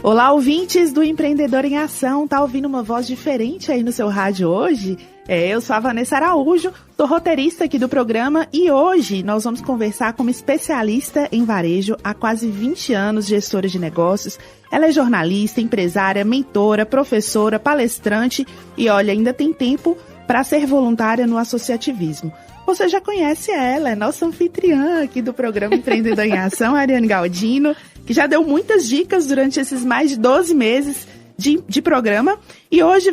Olá, ouvintes do Empreendedor em Ação. Tá ouvindo uma voz diferente aí no seu rádio hoje? Eu sou a Vanessa Araújo, sou roteirista aqui do programa e hoje nós vamos conversar com uma especialista em varejo há quase 20 anos, gestora de negócios. Ela é jornalista, empresária, mentora, professora, palestrante e olha, ainda tem tempo para ser voluntária no associativismo. Você já conhece ela, é nossa anfitriã aqui do programa Empreendedor em Ação, Ariane Galdino, que já deu muitas dicas durante esses mais de 12 meses de programa. E hoje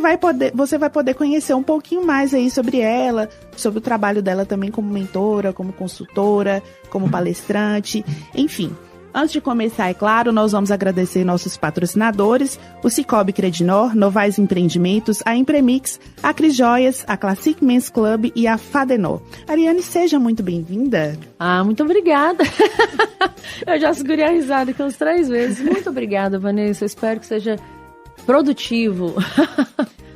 você vai poder conhecer um pouquinho mais aí sobre ela, sobre o trabalho dela também como mentora, como consultora, como palestrante, enfim. Antes de começar, é claro, nós vamos agradecer nossos patrocinadores, o Cicobi Credinor, Novais Empreendimentos, a Impremix, a Cris Joias, a Classic Men's Club e a Fadenor. Ariane, seja muito bem-vinda. Muito obrigada. Eu já segurei a risada aqui uns 3 vezes. Muito obrigada, Vanessa. Eu espero que seja produtivo.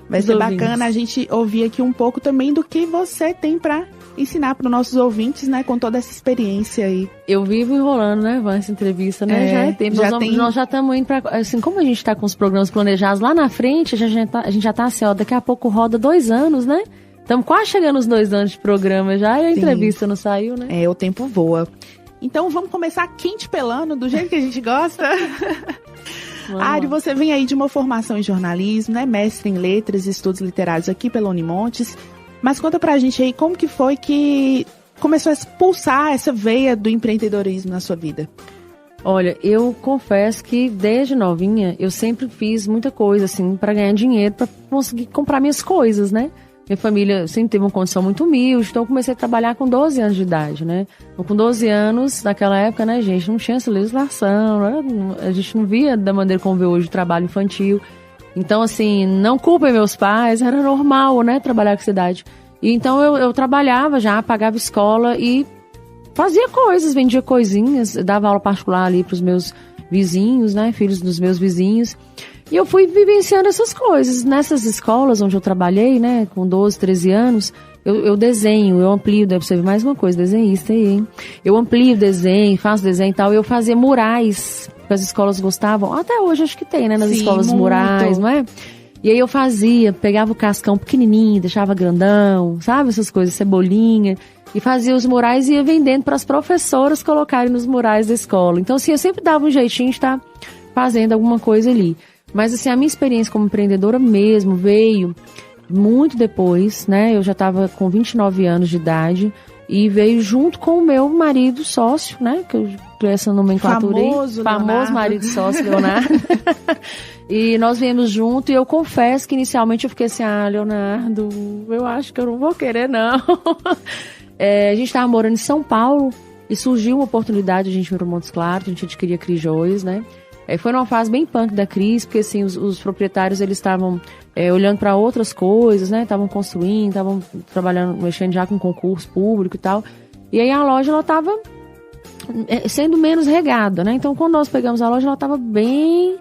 Vai ser bacana a gente ouvir aqui um pouco também do que você tem para ensinar para os nossos ouvintes, né, com toda essa experiência aí. Eu vivo enrolando, né, Van, essa entrevista, né? Já é tempo. Nós já estamos indo para, assim, como a gente está com os programas planejados lá na frente, a gente já está assim, ó, daqui a pouco roda 2 anos, né? Estamos quase chegando aos 2 anos de programa já e a entrevista não saiu, né? O tempo voa. Então vamos começar quente pelando, do jeito que a gente gosta. Ari, você vem aí de uma formação em jornalismo, né? Mestre em letras e estudos literários aqui pela Unimontes. Mas conta pra gente aí como que foi que começou a pulsar essa veia do empreendedorismo na sua vida. Olha, eu confesso que desde novinha eu sempre fiz muita coisa assim para ganhar dinheiro, para conseguir comprar minhas coisas, né? Minha família sempre teve uma condição muito humilde, então eu comecei a trabalhar com 12 anos de idade, né? Então, com 12 anos, naquela época, né, gente, não tinha essa legislação, né? A gente não via da maneira como vê hoje o trabalho infantil. Então, assim, não culpem meus pais, era normal, né, trabalhar com essa idade. E então eu trabalhava já, pagava escola e fazia coisas, vendia coisinhas, dava aula particular ali para os meus vizinhos, né, filhos dos meus vizinhos. E eu fui vivenciando essas coisas. Nessas escolas onde eu trabalhei, né, com 12, 13 anos, eu desenho, eu amplio, deve ser mais uma coisa, desenhista aí, hein? Eu amplio o desenho, faço desenho e tal, eu fazia murais, porque as escolas gostavam, até hoje acho que tem, né, nas escolas muito. Murais, não é? E aí eu fazia, pegava o cascão pequenininho, deixava grandão, sabe, essas coisas, cebolinha, e fazia os murais e ia vendendo para as professoras colocarem nos murais da escola. Então, assim, eu sempre dava um jeitinho de estar fazendo alguma coisa ali. Mas, assim, a minha experiência como empreendedora mesmo veio muito depois, né? Eu já estava com 29 anos de idade e veio junto com o meu marido sócio, né? Que eu essa nomenclatura aí. Famoso marido sócio, Leonardo. E nós viemos junto e eu confesso que inicialmente eu fiquei assim, Leonardo, eu acho que eu não vou querer, não. A gente estava morando em São Paulo e surgiu uma oportunidade, a gente veio para Montes Claros, a gente adquiria Cris Joias, né? Foi numa fase bem punk da Cris, porque assim, os proprietários eles estavam olhando para outras coisas, né? Estavam construindo, estavam trabalhando, mexendo já com concurso público e tal. E aí a loja, ela estava sendo menos regada, né? Então, quando nós pegamos a loja, ela estava bem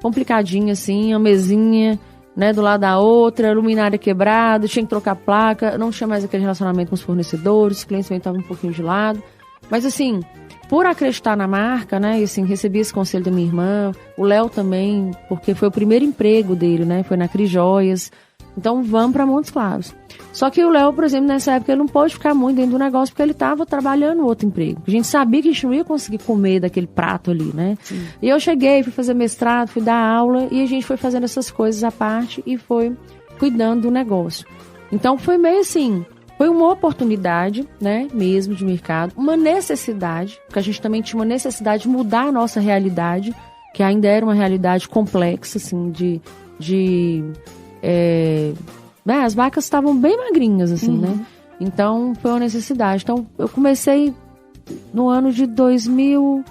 complicadinha, assim, a mesinha, né, do lado da outra, luminária quebrada, tinha que trocar placa, não tinha mais aquele relacionamento com os fornecedores, os clientes estavam um pouquinho de lado. Mas, assim, por acreditar na marca, né, e assim, recebi esse conselho da minha irmã, o Léo também, porque foi o primeiro emprego dele, né, foi na Cris Joias. Então, vamos para Montes Claros. Só que o Léo, por exemplo, nessa época, ele não pôde ficar muito dentro do negócio porque ele estava trabalhando outro emprego. A gente sabia que a gente não ia conseguir comer daquele prato ali, né? Sim. E eu cheguei, fui fazer mestrado, fui dar aula e a gente foi fazendo essas coisas à parte e foi cuidando do negócio. Então, foi meio assim, foi uma oportunidade, né, mesmo de mercado, uma necessidade, porque a gente também tinha uma necessidade de mudar a nossa realidade, que ainda era uma realidade complexa, assim, as vacas estavam bem magrinhas, assim, né? Então, foi uma necessidade. Então, eu comecei no ano de 2009.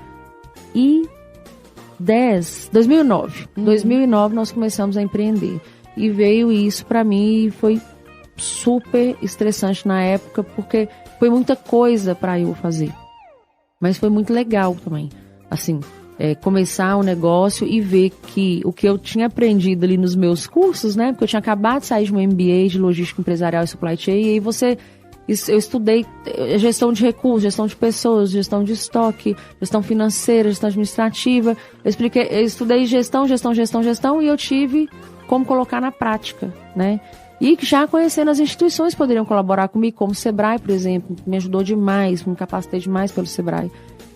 2009 nós começamos a empreender. E veio isso pra mim e foi super estressante na época, porque foi muita coisa pra eu fazer. Mas foi muito legal também. Assim, começar um negócio e ver que o que eu tinha aprendido ali nos meus cursos, né? Porque eu tinha acabado de sair de um MBA de logística empresarial e supply chain, e aí você eu estudei gestão de recursos, gestão de pessoas, gestão de estoque, gestão financeira, gestão administrativa. Eu estudei gestão, e eu tive como colocar na prática, né? E já conhecendo as instituições que poderiam colaborar comigo, como o Sebrae, por exemplo, que me ajudou demais, me capacitei demais pelo Sebrae.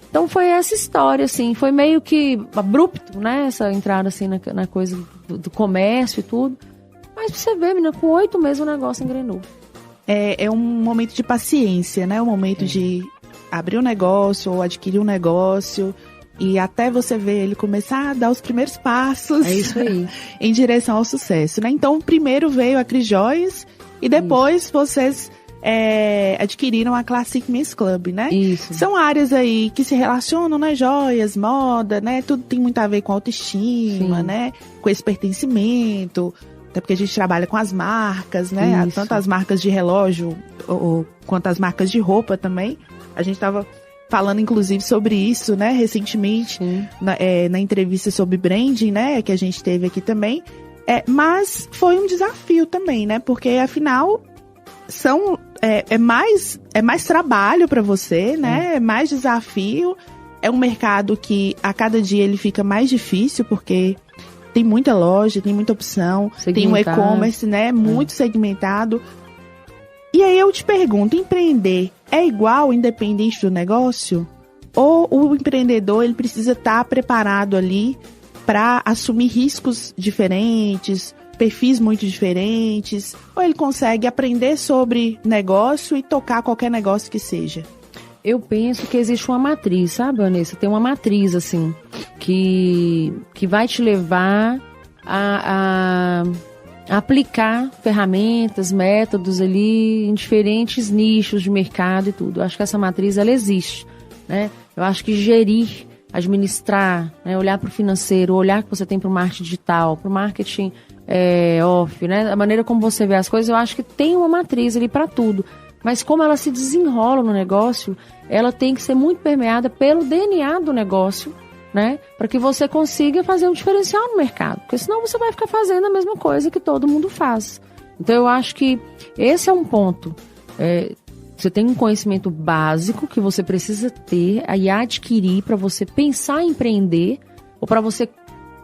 Então foi essa história, assim, foi meio que abrupto, né? Essa entrada, assim, na coisa do comércio e tudo. Mas pra você ver, menina, com 8 meses o negócio engrenou. É um momento de paciência, né? Um momento de abrir um negócio ou adquirir um negócio e até você ver ele começar a dar os primeiros passos. É isso aí. Em direção ao sucesso, né? Então, primeiro veio a Cris e depois vocês adquiriram a Classic Men's Club, né? Isso. São áreas aí que se relacionam, né? Joias, moda, né? Tudo tem muito a ver com autoestima, sim, né? Com esse pertencimento. Até porque a gente trabalha com as marcas, né? Isso. Tanto as marcas de relógio quanto as marcas de roupa também. A gente estava falando, inclusive, sobre isso, né? Recentemente, na entrevista sobre branding, né? Que a gente teve aqui também. Mas foi um desafio também, né? Porque, afinal, é mais trabalho para você, né? É mais desafio. É um mercado que, a cada dia, ele fica mais difícil, porque tem muita loja, tem muita opção, tem um e-commerce, né? Muito segmentado. E aí eu te pergunto, empreender é igual independente do negócio? Ou o empreendedor ele precisa estar preparado ali para assumir riscos diferentes, perfis muito diferentes? Ou ele consegue aprender sobre negócio e tocar qualquer negócio que seja? Eu penso que existe uma matriz, sabe, Vanessa? Tem uma matriz, assim, que vai te levar a aplicar ferramentas, métodos ali em diferentes nichos de mercado e tudo. Eu acho que essa matriz, ela existe, né? Eu acho que gerir, administrar, né? Olhar para o financeiro, olhar que você tem para o marketing digital, para o marketing off, né? A maneira como você vê as coisas, eu acho que tem uma matriz ali para tudo. Mas como ela se desenrola no negócio, ela tem que ser muito permeada pelo DNA do negócio, né? Para que você consiga fazer um diferencial no mercado. Porque senão você vai ficar fazendo a mesma coisa que todo mundo faz. Então eu acho que esse é um ponto. Você tem um conhecimento básico que você precisa ter e adquirir para você pensar em empreender ou para você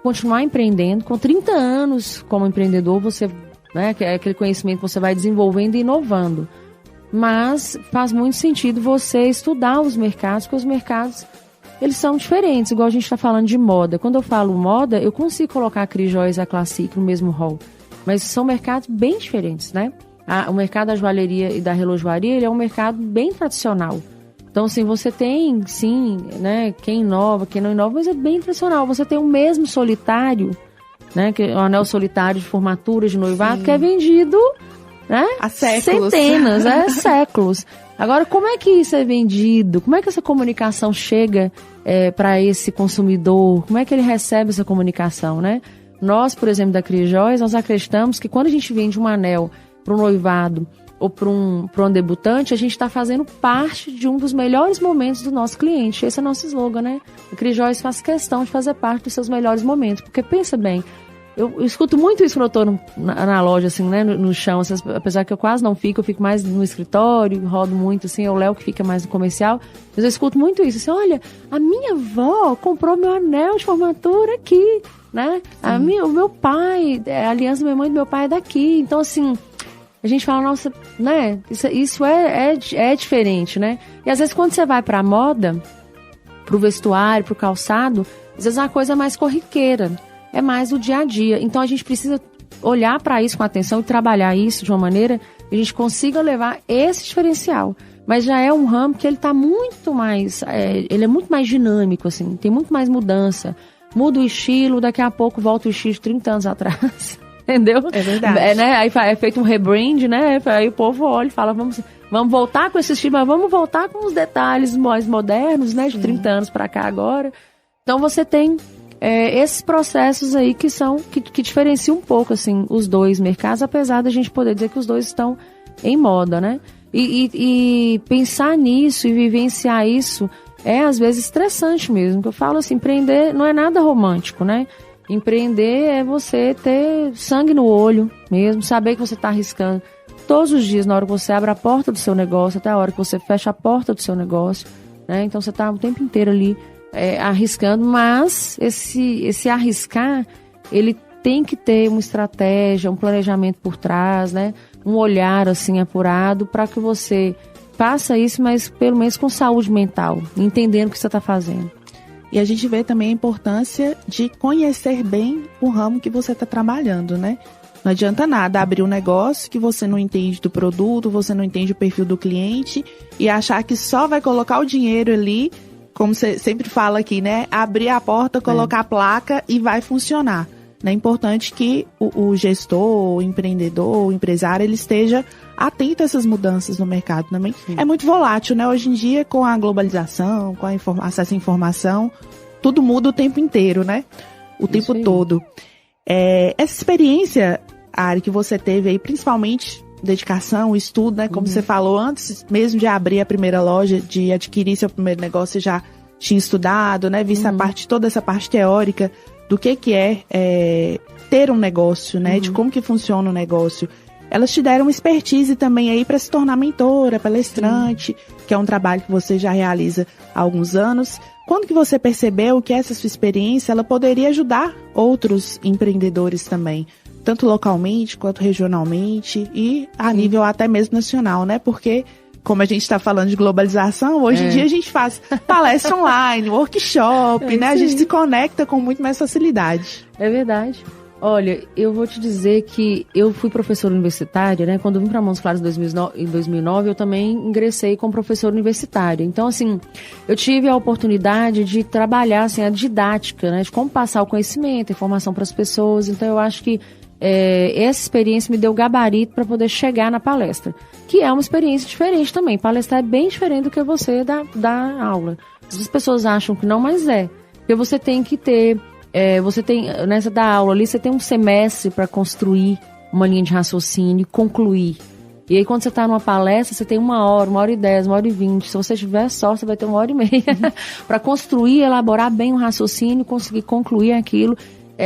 continuar empreendendo. Com 30 anos como empreendedor, você, né, que é aquele conhecimento que você vai desenvolvendo e inovando. Mas faz muito sentido você estudar os mercados, porque os mercados, eles são diferentes, igual a gente está falando de moda. Quando eu falo moda, eu consigo colocar a Cris Joias e a Classic no mesmo hall, mas são mercados bem diferentes, né? O mercado da joalheria e da relojoaria, ele é um mercado bem tradicional. Então, assim, você tem, sim, né, quem inova, quem não inova, mas é bem tradicional. Você tem o mesmo solitário, né, que é o anel solitário de formatura, de noivado, sim, que é vendido, né? Há séculos. Centenas, séculos. Agora, como é que isso é vendido? Como é que essa comunicação chega para esse consumidor? Como é que ele recebe essa comunicação, né? Nós, por exemplo, da Cris Joias, nós acreditamos que quando a gente vende um anel para um noivado ou para um debutante, a gente está fazendo parte de um dos melhores momentos do nosso cliente. Esse é o nosso slogan, né? A Cris Joias faz questão de fazer parte dos seus melhores momentos. Porque pensa bem, eu escuto muito isso quando eu estou na loja, assim, né, no chão, assim, apesar que eu quase não fico, eu fico mais no escritório, rodo muito, assim, é o Léo que fica mais no comercial, mas eu escuto muito isso, assim, olha, a minha avó comprou meu anel de formatura aqui, né, o meu pai, a aliança da minha mãe e do meu pai é daqui, então, assim, a gente fala, nossa, né, isso é diferente, né, e às vezes quando você vai pra moda, pro vestuário, pro calçado, às vezes é uma coisa mais corriqueira, é mais o dia a dia. Então a gente precisa olhar para isso com atenção e trabalhar isso de uma maneira que a gente consiga levar esse diferencial. Mas já é um ramo que ele está muito mais, ele é muito mais dinâmico, assim, tem muito mais mudança. Muda o estilo, daqui a pouco volta o estilo de 30 anos atrás. Entendeu? É verdade. Né? Aí é feito um rebrand, né? Aí o povo olha e fala, vamos voltar com esse estilo, mas vamos voltar com os detalhes mais modernos, né? De 30 anos para cá agora. Então você tem esses processos aí que diferenciam um pouco, assim, os dois mercados, apesar da gente poder dizer que os dois estão em moda, né? E pensar nisso e vivenciar isso é, às vezes, estressante mesmo. Que eu falo assim, empreender não é nada romântico, né? Empreender é você ter sangue no olho mesmo, saber que você está arriscando. todos os dias, na hora que você abre a porta do seu negócio, até a hora que você fecha a porta do seu negócio, né? Então você está o tempo inteiro ali arriscando, mas esse arriscar, ele tem que ter uma estratégia, um planejamento por trás, né? Um olhar assim apurado para que você faça isso, mas pelo menos com saúde mental, entendendo o que você está fazendo. E a gente vê também a importância de conhecer bem o ramo que você está trabalhando, né? Não adianta nada abrir um negócio que você não entende do produto, você não entende o perfil do cliente e achar que só vai colocar o dinheiro ali, como você sempre fala aqui, né? Abrir a porta, colocar a placa e vai funcionar. É importante que o gestor, o empreendedor, o empresário, ele esteja atento a essas mudanças no mercado também. Sim. É muito volátil, né? Hoje em dia, com a globalização, com acesso à informação, tudo muda o tempo inteiro, né? O tempo todo. Essa experiência, Ari, que você teve aí, principalmente dedicação, estudo, né? Como você falou, antes mesmo de abrir a primeira loja, de adquirir seu primeiro negócio, você já tinha estudado, né? Visto toda essa parte teórica do que é ter um negócio, né? De como que funciona o negócio. Elas te deram uma expertise também aí para se tornar mentora, palestrante, que é um trabalho que você já realiza há alguns anos. Quando que você percebeu que essa sua experiência ela poderia ajudar outros empreendedores também? Tanto localmente quanto regionalmente e a nível até mesmo nacional, né? Porque, como a gente está falando de globalização, hoje em dia a gente faz palestra online, workshop, né? A gente se conecta com muito mais facilidade. É verdade. Olha, eu vou te dizer que eu fui professora universitária, né? Quando eu vim para Montes Claros em 2009, eu também ingressei como professora universitária. Então, assim, eu tive a oportunidade de trabalhar, assim, a didática, né? De como passar o conhecimento, a informação para as pessoas. Então, eu acho que essa experiência me deu gabarito para poder chegar na palestra, que é uma experiência diferente também. Palestrar é bem diferente do que você dar aula. As pessoas acham que não, mas porque você tem que ter... nessa da aula ali, você tem um semestre para construir uma linha de raciocínio e concluir. E aí, quando você está numa palestra, você tem 1 hora, 1h10, 1h20. Se você tiver sorte, você vai ter 1h30 para construir, elaborar bem o raciocínio, conseguir concluir aquilo,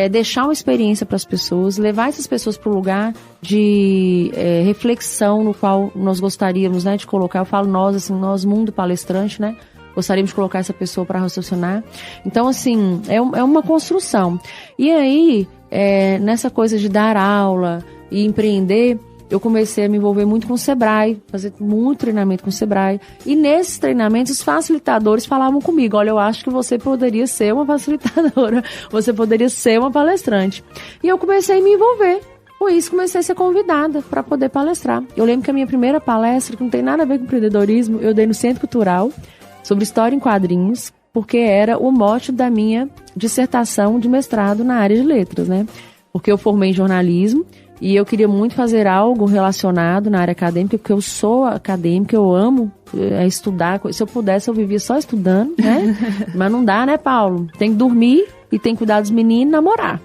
deixar uma experiência para as pessoas, levar essas pessoas para o lugar de reflexão no qual nós gostaríamos, né, de colocar. Eu falo nós, assim, nós, mundo palestrante, né? Gostaríamos de colocar essa pessoa para raciocinar. Então, assim, é uma construção. E aí, nessa coisa de dar aula e empreender, eu comecei a me envolver muito com o Sebrae, fazer muito treinamento com o Sebrae. E nesses treinamentos, os facilitadores falavam comigo: olha, eu acho que você poderia ser uma facilitadora, você poderia ser uma palestrante. E eu comecei a me envolver. Com isso, comecei a ser convidada para poder palestrar. Eu lembro que a minha primeira palestra, que não tem nada a ver com empreendedorismo, eu dei no Centro Cultural, sobre história em quadrinhos, porque era o mote da minha dissertação de mestrado na área de letras, né? Porque eu formei em jornalismo e eu queria muito fazer algo relacionado na área acadêmica, porque eu sou acadêmica, eu amo estudar. Se eu pudesse, eu vivia só estudando, né? Mas não dá, né, Paulo? Tem que dormir e tem que cuidar dos meninos e namorar.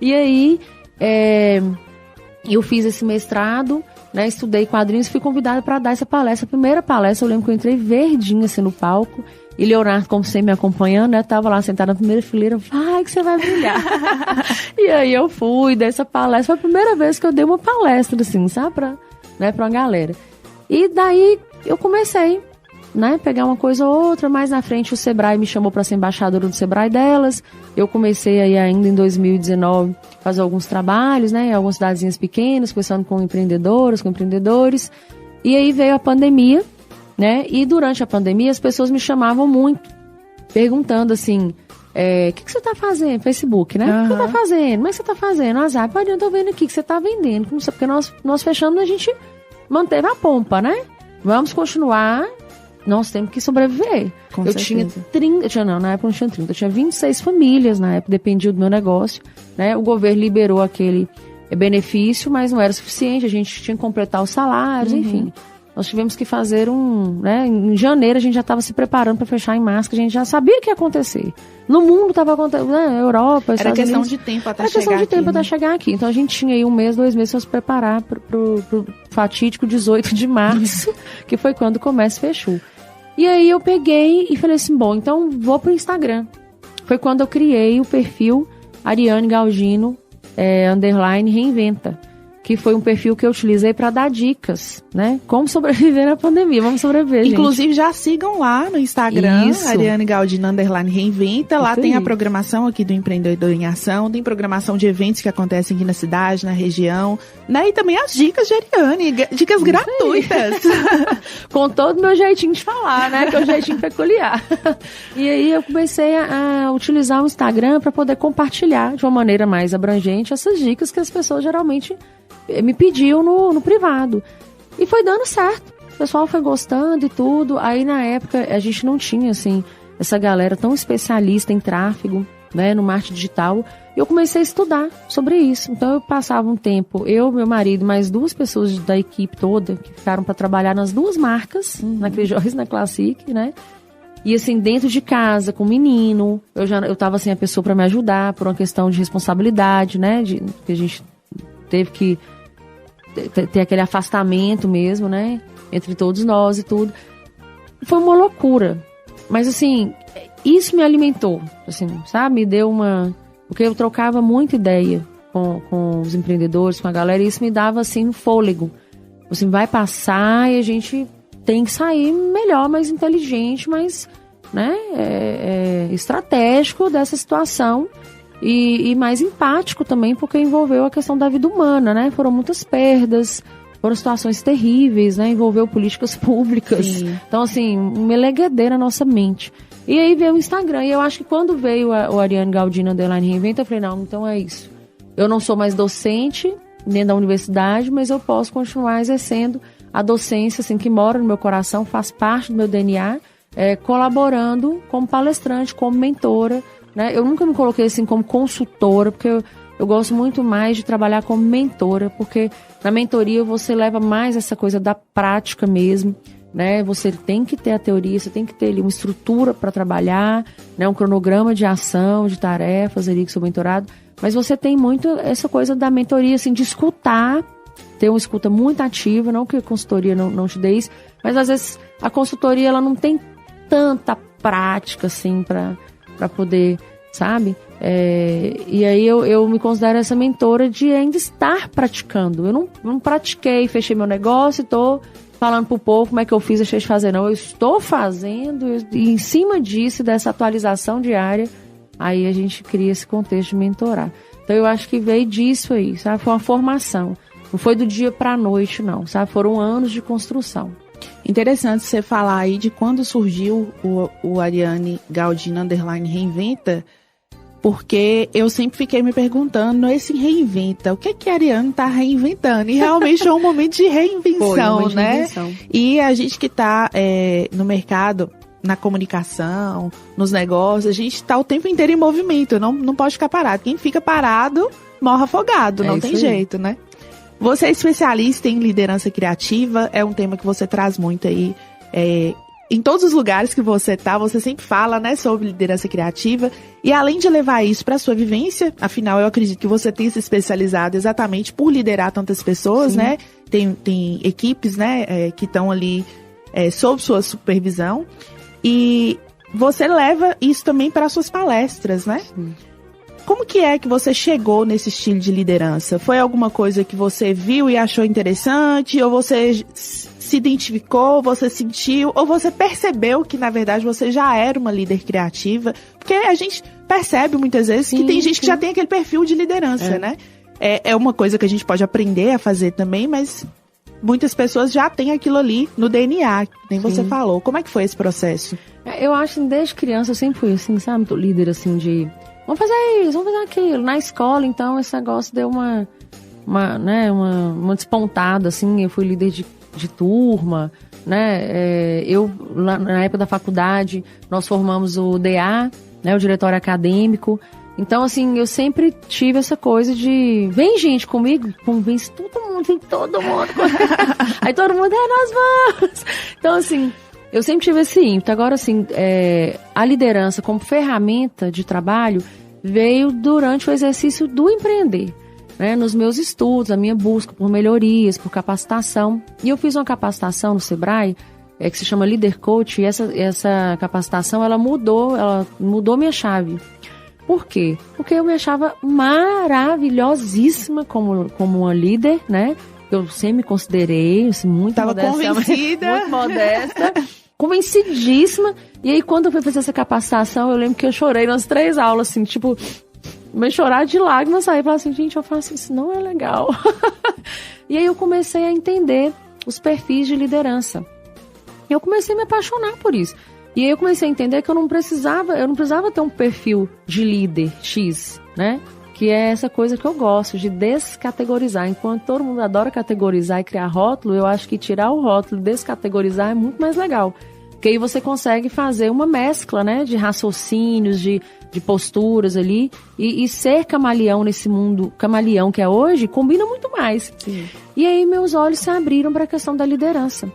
E aí, eu fiz esse mestrado, né, estudei quadrinhos e fui convidada para dar essa palestra. A primeira palestra, eu lembro que eu entrei verdinha assim no palco, e Leonardo, como sempre, me acompanhando, né, tava lá sentada na primeira fileira, vai que você vai brilhar. E aí eu fui, dei essa palestra, foi a primeira vez que eu dei uma palestra, assim, sabe, pra uma galera. E daí eu comecei, né, pegar uma coisa ou outra. Mais na frente o Sebrae me chamou para ser embaixadora do Sebrae delas. Eu comecei aí ainda em 2019 fazer alguns trabalhos, né, em algumas cidadezinhas pequenas, conversando com empreendedoras, com empreendedores. E aí veio a pandemia, né, e durante a pandemia as pessoas me chamavam muito, perguntando assim, o que você tá fazendo? Facebook, né? O que você tá fazendo? Como é que você tá fazendo? WhatsApp, eu tô vendo aqui que você tá vendendo. Não sei, porque nós fechamos, a gente manteve a pompa, né? Vamos continuar. Nós temos que sobreviver. Com eu certeza. Na época não tinha 30, eu tinha 26 famílias na época, dependia do meu negócio, né? O governo liberou aquele benefício, mas não era suficiente, a gente tinha que completar os salários, enfim. Nós tivemos que fazer né? Em janeiro a gente já estava se preparando para fechar em março, que a gente já sabia o que ia acontecer. No mundo estava acontecendo, né? Europa, Era questão de tempo até chegar aqui. Era questão de tempo até chegar aqui. Então a gente tinha aí 1 mês, 2 meses para se preparar pro fatídico 18 de março, que foi quando o comércio fechou. E aí eu peguei e falei assim, bom, então vou pro Instagram. Foi quando eu criei o perfil Ariane Galdino _ Reinventa. que foi um perfil que eu utilizei para dar dicas, né? Como sobreviver na pandemia. Vamos sobreviver, Inclusive, gente. já sigam lá no Instagram, Isso. Ariane Galdino _Reinventa. Lá Isso tem aí. a programação aqui do Empreendedor em Ação, tem programação de eventos que acontecem aqui na cidade, na região, né? E também as dicas de Ariane, dicas Isso gratuitas. Com todo o meu jeitinho de falar, né? Que é um jeitinho peculiar. E aí eu comecei a utilizar o Instagram para poder compartilhar de uma maneira mais abrangente essas dicas que as pessoas geralmente me pediam no privado. E foi dando certo. O pessoal foi gostando e tudo. Aí na época a gente não tinha, assim, essa galera tão especialista em tráfego, né? No marketing digital. E eu comecei a estudar sobre isso. Então eu passava um tempo, eu, meu marido, mais 2 pessoas da equipe toda, que ficaram para trabalhar nas 2 marcas, na Crijós e na Classic, né? E assim, dentro de casa, com o menino, eu tava sem a pessoa para me ajudar, por uma questão de responsabilidade, né? Que a gente teve que ter aquele afastamento mesmo, né? Entre todos nós e tudo. Foi uma loucura. Mas assim, isso me alimentou, assim, sabe? Me deu uma... Porque eu trocava muita ideia com os empreendedores, com a galera, e isso me dava, assim, um fôlego. Assim, vai passar e a gente tem que sair melhor, mais inteligente, mais, né, estratégico dessa situação e mais empático também, porque envolveu a questão da vida humana, né? Foram muitas perdas, foram situações terríveis, né? Envolveu políticas públicas. Sim. Então, assim, um meleguedê na nossa mente. E aí veio o Instagram, e eu acho que quando veio o Ariane Galdino _Reinventa, eu falei, não, então é isso. Eu não sou mais docente, nem da universidade, mas eu posso continuar exercendo a docência, assim, que mora no meu coração, faz parte do meu DNA, colaborando como palestrante, como mentora, né? Eu nunca me coloquei assim como consultora, porque eu gosto muito mais de trabalhar como mentora, porque na mentoria você leva mais essa coisa da prática mesmo, né? Você tem que ter a teoria, você tem que ter ali uma estrutura para trabalhar, né? Um cronograma de ação, de tarefas ali que sou mentorado, mas você tem muito essa coisa da mentoria, assim, de escutar, ter uma escuta muito ativa, não que a consultoria não te dê isso, mas às vezes a consultoria ela não tem tanta prática, assim, para poder, sabe? E aí eu me considero essa mentora de ainda estar praticando. Eu não pratiquei, fechei meu negócio e tô falando pro povo como é que eu fiz, deixei de fazer. Não, eu estou fazendo e em cima disso, dessa atualização diária, aí a gente cria esse contexto de mentorar. Então eu acho que veio disso aí, sabe? Foi uma formação. Não foi do dia pra noite, não, sabe? Foram anos de construção. Interessante você falar aí de quando surgiu o Ariane Galdino _Reinventa, porque eu sempre fiquei me perguntando, esse reinventa, o que a Ariane tá reinventando? E realmente é um momento de reinvenção, né? E a gente que tá no mercado, na comunicação, nos negócios, a gente tá o tempo inteiro em movimento, não pode ficar parado. Quem fica parado, morre afogado, não tem jeito, né? Você é especialista em liderança criativa, é um tema que você traz muito aí. Em todos os lugares que você tá, você sempre fala, né, sobre liderança criativa. E além de levar isso para sua vivência, afinal, eu acredito que você tem se especializado exatamente por liderar tantas pessoas, né? Tem equipes, né, que estão ali sob sua supervisão. E você leva isso também para suas palestras, né? Sim. Como que é que você chegou nesse estilo de liderança? Foi alguma coisa que você viu e achou interessante? Ou você se identificou, você sentiu? Ou você percebeu que, na verdade, você já era uma líder criativa? Porque a gente percebe muitas vezes que tem gente que já tem aquele perfil de liderança, né? É uma coisa que a gente pode aprender a fazer também, mas muitas pessoas já têm aquilo ali no DNA, que nem você falou. Como é que foi esse processo? Eu acho que desde criança eu sempre fui assim, sabe? Líder, assim, de... Vamos fazer isso, vamos fazer aquilo. Na escola, então, esse negócio deu uma despontada, assim. Eu fui líder de turma, né? Na época da faculdade, nós formamos o DA, né? O diretório acadêmico. Então, assim, eu sempre tive essa coisa de... Vem gente comigo, convence todo mundo, vem todo mundo. Aí todo mundo, nós vamos. Então, assim... Eu sempre tive esse ímpeto. Agora, assim, a liderança como ferramenta de trabalho veio durante o exercício do empreender, né? Nos meus estudos, a minha busca por melhorias, por capacitação. E eu fiz uma capacitação no Sebrae, que se chama Leader Coach, e essa capacitação, ela mudou minha chave. Por quê? Porque eu me achava maravilhosíssima como uma líder, né? Eu sempre me considerei assim, muito convencida. Muito modesta, convencidíssima. E aí, quando eu fui fazer essa capacitação, eu lembro que eu chorei nas 3 aulas, assim, tipo, mas chorar de lágrimas, sair e falar assim, gente, eu faço isso, não é legal. E aí eu comecei a entender os perfis de liderança. E eu comecei a me apaixonar por isso. E aí eu comecei a entender que eu não precisava ter um perfil de líder X, né? Que é essa coisa que eu gosto, de descategorizar. Enquanto todo mundo adora categorizar e criar rótulo, eu acho que tirar o rótulo e descategorizar é muito mais legal. Porque aí você consegue fazer uma mescla, né? De raciocínios, de posturas ali. E ser camaleão nesse mundo, camaleão que é hoje, combina muito mais. Sim. E aí meus olhos se abriram para a questão da liderança.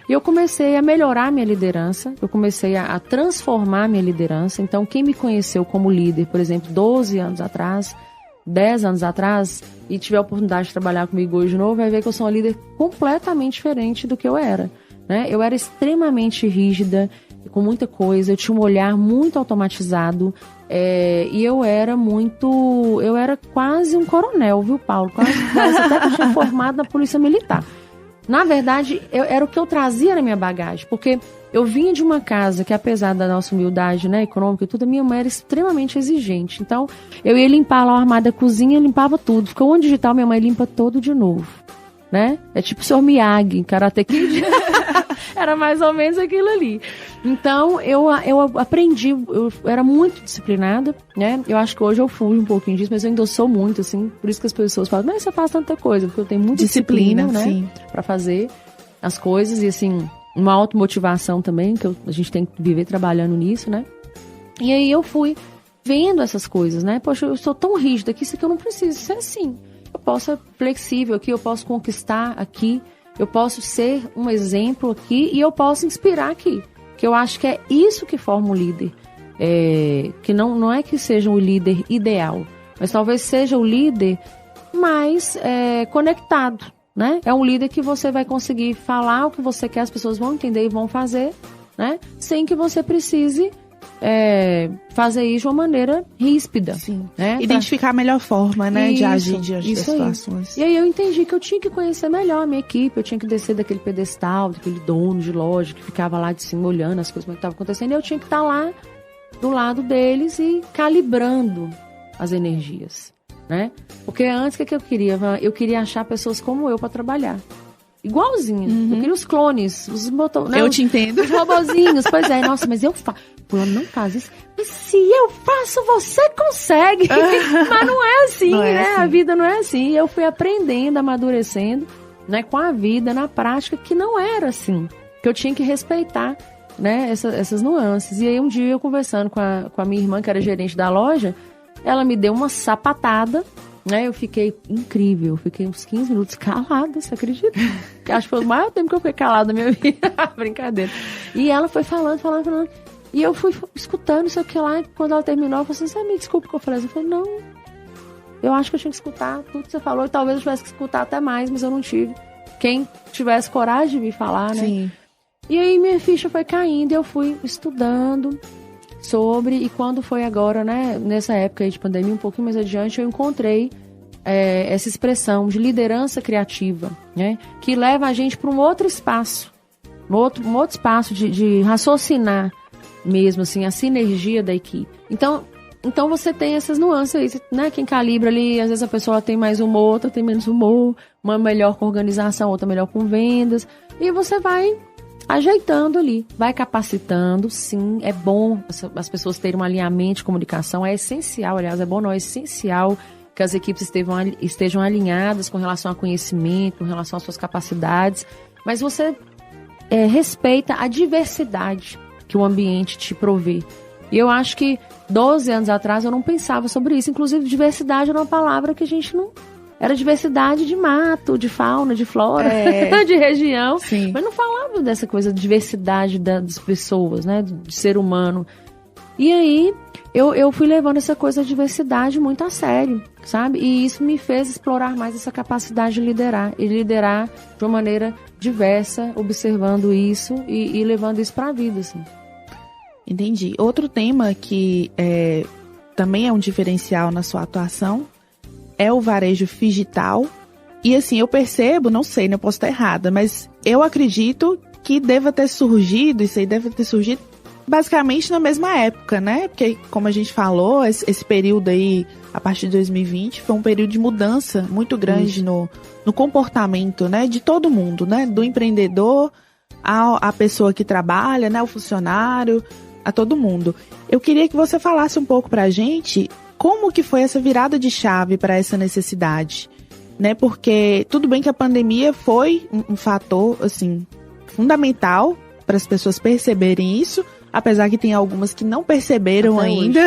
E eu comecei a melhorar minha liderança, eu comecei a transformar minha liderança. Então, quem me conheceu como líder, por exemplo, 12 anos atrás, 10 anos atrás, e tiver a oportunidade de trabalhar comigo hoje de novo, vai ver que eu sou uma líder completamente diferente do que eu era, né? Eu era extremamente rígida, com muita coisa, eu tinha um olhar muito automatizado, e eu era quase um coronel, viu, Paulo? Quase até que eu tinha formado na Polícia Militar. Na verdade, era o que eu trazia na minha bagagem, porque eu vinha de uma casa que, apesar da nossa humildade, né, econômica e tudo, a minha mãe era extremamente exigente. Então, eu ia limpar lá o armário da cozinha, limpava tudo. Ficou um digital, minha mãe limpa todo de novo, né? É tipo o Sr. Miyagi, Karate Kid. Era mais ou menos aquilo ali. Então, eu aprendi, eu era muito disciplinada, né? Eu acho que hoje eu fujo um pouquinho disso, mas eu ainda sou muito, assim. Por isso que as pessoas falam, mas você faz tanta coisa, porque eu tenho muita disciplina, né? Sim. Pra fazer as coisas e, assim, uma automotivação também, que a gente tem que viver trabalhando nisso, né? E aí eu fui vendo essas coisas, né? Poxa, eu sou tão rígida que isso aqui eu não preciso ser assim. Eu posso ser flexível aqui, eu posso conquistar aqui, eu posso ser um exemplo aqui e eu posso inspirar aqui. Que eu acho que é isso que forma um líder. Que não é que seja o líder ideal, mas talvez seja o líder mais conectado, né? É um líder que você vai conseguir falar o que você quer, as pessoas vão entender e vão fazer, né? Sem que você precise fazer isso de uma maneira ríspida. Sim. Né? Identificar a melhor forma, né, de agir diante das situações. E aí eu entendi que eu tinha que conhecer melhor a minha equipe, eu tinha que descer daquele pedestal, daquele dono de loja que ficava lá de cima olhando as coisas que estavam acontecendo, e eu tinha que estar lá do lado deles e calibrando as energias, né? Porque antes, o que eu queria? Eu queria achar pessoas como eu para trabalhar. Igualzinho. Uhum. Eu queria os clones, os botões. Eu te entendo. Os robozinhos. Pois é, nossa, mas eu faço. Fulano não faz isso. Mas se eu faço, você consegue. Mas não é assim, não né? Assim. A vida não é assim. Eu fui aprendendo, amadurecendo, né, com a vida, na prática, que não era assim. Que eu tinha que respeitar, né, essas nuances. E aí um dia eu conversando com a minha irmã, que era gerente da loja, ela me deu uma sapatada. Né, eu fiquei incrível, fiquei uns 15 minutos calada, você acredita? Acho que foi o maior tempo que eu fiquei calada na minha vida, brincadeira. E ela foi falando, e eu fui escutando isso aqui lá, e quando ela terminou, eu falei assim, você me desculpa o que eu falei? Eu falei, não, eu acho que eu tinha que escutar tudo que você falou, e talvez eu tivesse que escutar até mais, mas eu não tive. Quem tivesse coragem de me falar, né? Sim. E aí minha ficha foi caindo, e eu fui estudando sobre, e quando foi agora, né, nessa época aí de pandemia, um pouquinho mais adiante, eu encontrei essa expressão de liderança criativa, né, que leva a gente para um outro espaço, um outro espaço de raciocinar mesmo, assim, a sinergia da equipe. Então você tem essas nuances aí, né, quem calibra ali, às vezes a pessoa tem mais humor, outra tem menos humor, uma melhor com organização, outra melhor com vendas, e você vai ajeitando ali, vai capacitando, sim, é bom as pessoas terem um alinhamento de comunicação, é essencial, aliás, é bom não, é essencial que as equipes estejam alinhadas com relação ao conhecimento, com relação às suas capacidades, mas você respeita a diversidade que o ambiente te provê. E eu acho que 12 anos atrás eu não pensava sobre isso, inclusive diversidade era uma palavra que a gente não... Era diversidade de mato, de fauna, de flora, de região. Sim. Mas não falava dessa coisa de diversidade das pessoas, né? De ser humano. E aí, eu fui levando essa coisa de diversidade muito a sério, sabe? E isso me fez explorar mais essa capacidade de liderar. E liderar de uma maneira diversa, observando isso e levando isso para a vida, assim. Entendi. Outro tema que também é um diferencial na sua atuação, é o varejo digital. E assim, eu percebo, não sei, né, eu posso estar errada, mas eu acredito que deva ter surgido, isso aí deve ter surgido basicamente na mesma época, né? Porque, como a gente falou, esse período aí, a partir de 2020, foi um período de mudança muito grande no comportamento, né, de todo mundo, né? Do empreendedor à pessoa que trabalha, né, o funcionário, a todo mundo. Eu queria que você falasse um pouco pra gente como que foi essa virada de chave para essa necessidade, né? Porque tudo bem que a pandemia foi um fator, assim, fundamental para as pessoas perceberem isso, apesar que tem algumas que não perceberam até ainda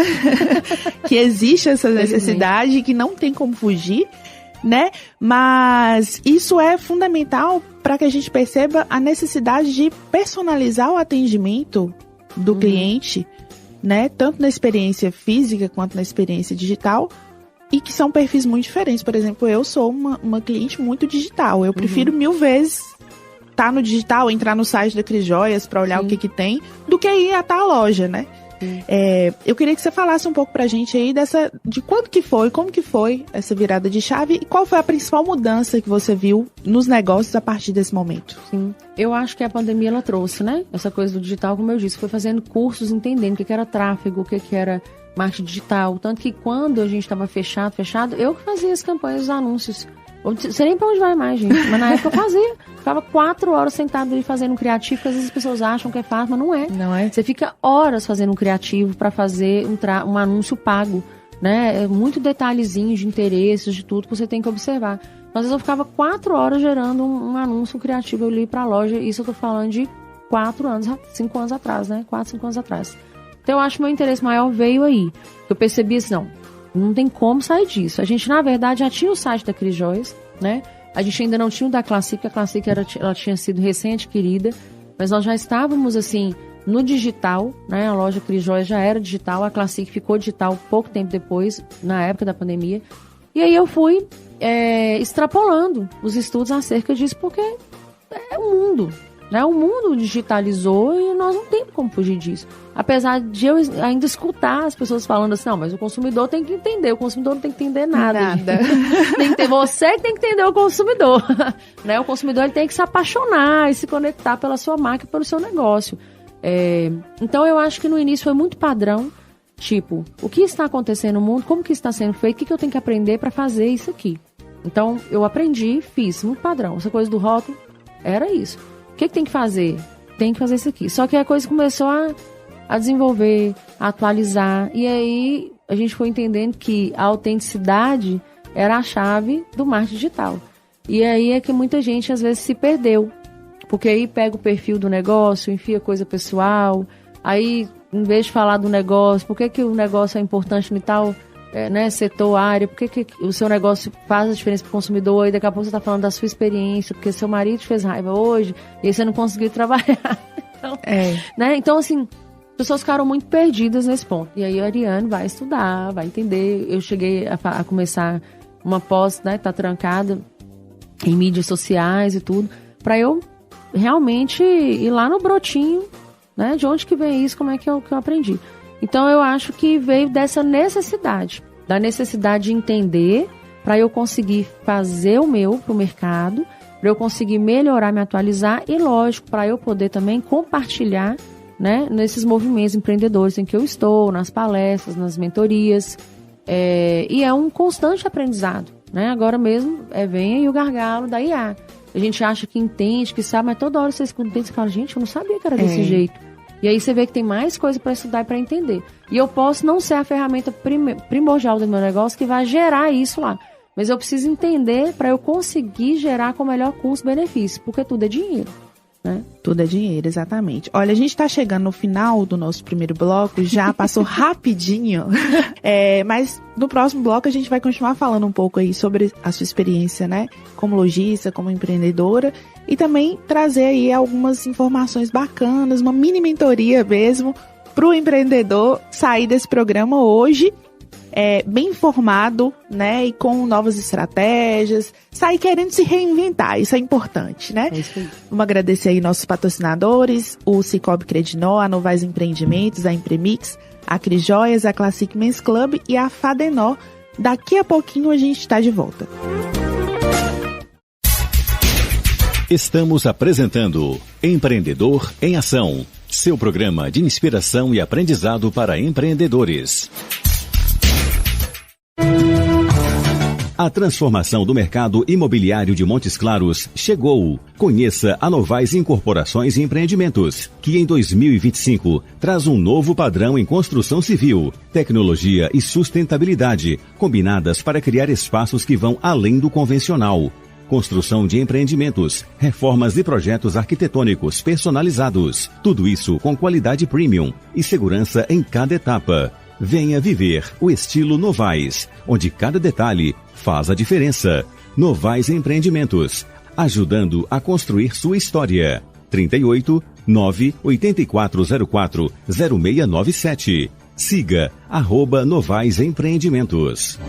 que existe essa necessidade, que não tem como fugir, né? Mas isso é fundamental para que a gente perceba a necessidade de personalizar o atendimento do cliente, né? Tanto na experiência física quanto na experiência digital, e que são perfis muito diferentes. Por exemplo, eu sou uma cliente muito digital. Eu prefiro 1000 vezes estar no digital, entrar no site da Cris Joias para olhar o que tem, do que ir até a loja, né? Eu queria que você falasse um pouco pra gente aí de quando que foi, como que foi essa virada de chave e qual foi a principal mudança que você viu nos negócios a partir desse momento. Sim, eu acho que a pandemia ela trouxe, né? Essa coisa do digital, como eu disse, foi fazendo cursos, entendendo o que era tráfego, o que era marketing digital. Tanto que quando a gente estava fechado, eu que fazia as campanhas, os anúncios. Não sei nem pra onde vai mais, gente. Mas na época eu fazia. Ficava 4 horas sentado ali fazendo um criativo, porque às vezes as pessoas acham que é fácil, mas não é. Não é? Você fica horas fazendo um criativo para fazer um anúncio pago, né? É muito detalhezinhos de interesses, de tudo que você tem que observar. Então, às vezes eu ficava 4 horas gerando um anúncio criativo ali pra loja. Isso eu tô falando de 5 anos atrás, né? 4, 5 anos atrás. Então eu acho que meu interesse maior veio aí. Eu percebi assim, não tem como sair disso. A gente, na verdade, já tinha o site da Cris Joias, né? A gente ainda não tinha o da Classic, a Classic ela tinha sido recém-adquirida, mas nós já estávamos, assim, no digital, né? A loja Cris Joias já era digital, a Classic ficou digital pouco tempo depois, na época da pandemia. E aí eu fui extrapolando os estudos acerca disso, porque é o mundo, né? O mundo digitalizou e nós não temos como fugir disso. Apesar de eu ainda escutar as pessoas falando assim, não, mas o consumidor tem que entender, o consumidor não tem que entender nada. Tem que ter você que tem que entender o consumidor. Né? O consumidor ele tem que se apaixonar e se conectar pela sua marca, pelo seu negócio. Então eu acho que no início foi muito padrão, tipo, o que está acontecendo no mundo, como que está sendo feito, o que eu tenho que aprender para fazer isso aqui. Então eu aprendi, fiz, muito padrão. Essa coisa do rótulo era isso. O que tem que fazer? Tem que fazer isso aqui. Só que a coisa começou a desenvolver, a atualizar. E aí a gente foi entendendo que a autenticidade era a chave do marketing digital. E aí é que muita gente às vezes se perdeu. Porque aí pega o perfil do negócio, enfia coisa pessoal. Aí, em vez de falar do negócio, por que o negócio é importante em tal setor, área, por que o seu negócio faz a diferença para o consumidor, e daqui a pouco você está falando da sua experiência, porque seu marido te fez raiva hoje, e aí você não conseguiu trabalhar. Então, né? Então, assim, as pessoas ficaram muito perdidas nesse ponto. E aí a Ariane vai estudar, vai entender. Eu cheguei a começar uma pós, né, tá trancada em mídias sociais e tudo, para eu realmente ir lá no brotinho, né, de onde que vem isso, como é que eu aprendi. Então eu acho que veio dessa necessidade, da necessidade de entender, para eu conseguir fazer o meu pro mercado, para eu conseguir melhorar, me atualizar e, lógico, para eu poder também compartilhar, né, nesses movimentos empreendedores em que eu estou, nas palestras, nas mentorias, e é um constante aprendizado, né? Agora mesmo vem aí o gargalo da IA. A gente acha que entende, que sabe, mas toda hora você escuta e fala, gente, eu não sabia que era desse jeito. E aí você vê que tem mais coisa para estudar e para entender. E eu posso não ser a ferramenta primordial do meu negócio que vai gerar isso lá. Mas eu preciso entender para eu conseguir gerar com o melhor custo-benefício, porque tudo é dinheiro, né? Tudo é dinheiro, exatamente. Olha, a gente está chegando no final do nosso primeiro bloco, já passou rapidinho, mas no próximo bloco a gente vai continuar falando um pouco aí sobre a sua experiência, né? Como lojista, como empreendedora, e também trazer aí algumas informações bacanas, uma mini mentoria mesmo, para o empreendedor sair desse programa hoje bem informado, né, e com novas estratégias, sair querendo se reinventar, isso é importante, né? É isso aí. Vamos agradecer aí nossos patrocinadores, o Cicobi Credinó, a Novais Empreendimentos, a Impremix, a Cris Joias, a Classic Men's Club e a Fadenó. Daqui a pouquinho a gente está de volta. Estamos apresentando Empreendedor em Ação, seu programa de inspiração e aprendizado para empreendedores. A transformação do mercado imobiliário de Montes Claros chegou. Conheça a Novais Incorporações e Empreendimentos, que em 2025 traz um novo padrão em construção civil, tecnologia e sustentabilidade, combinadas para criar espaços que vão além do convencional. Construção de empreendimentos, reformas e projetos arquitetônicos personalizados. Tudo isso com qualidade premium e segurança em cada etapa. Venha viver o estilo Novais, onde cada detalhe faz a diferença. Novais Empreendimentos, ajudando a construir sua história. 38 98404 0697. Siga @Novais Empreendimentos.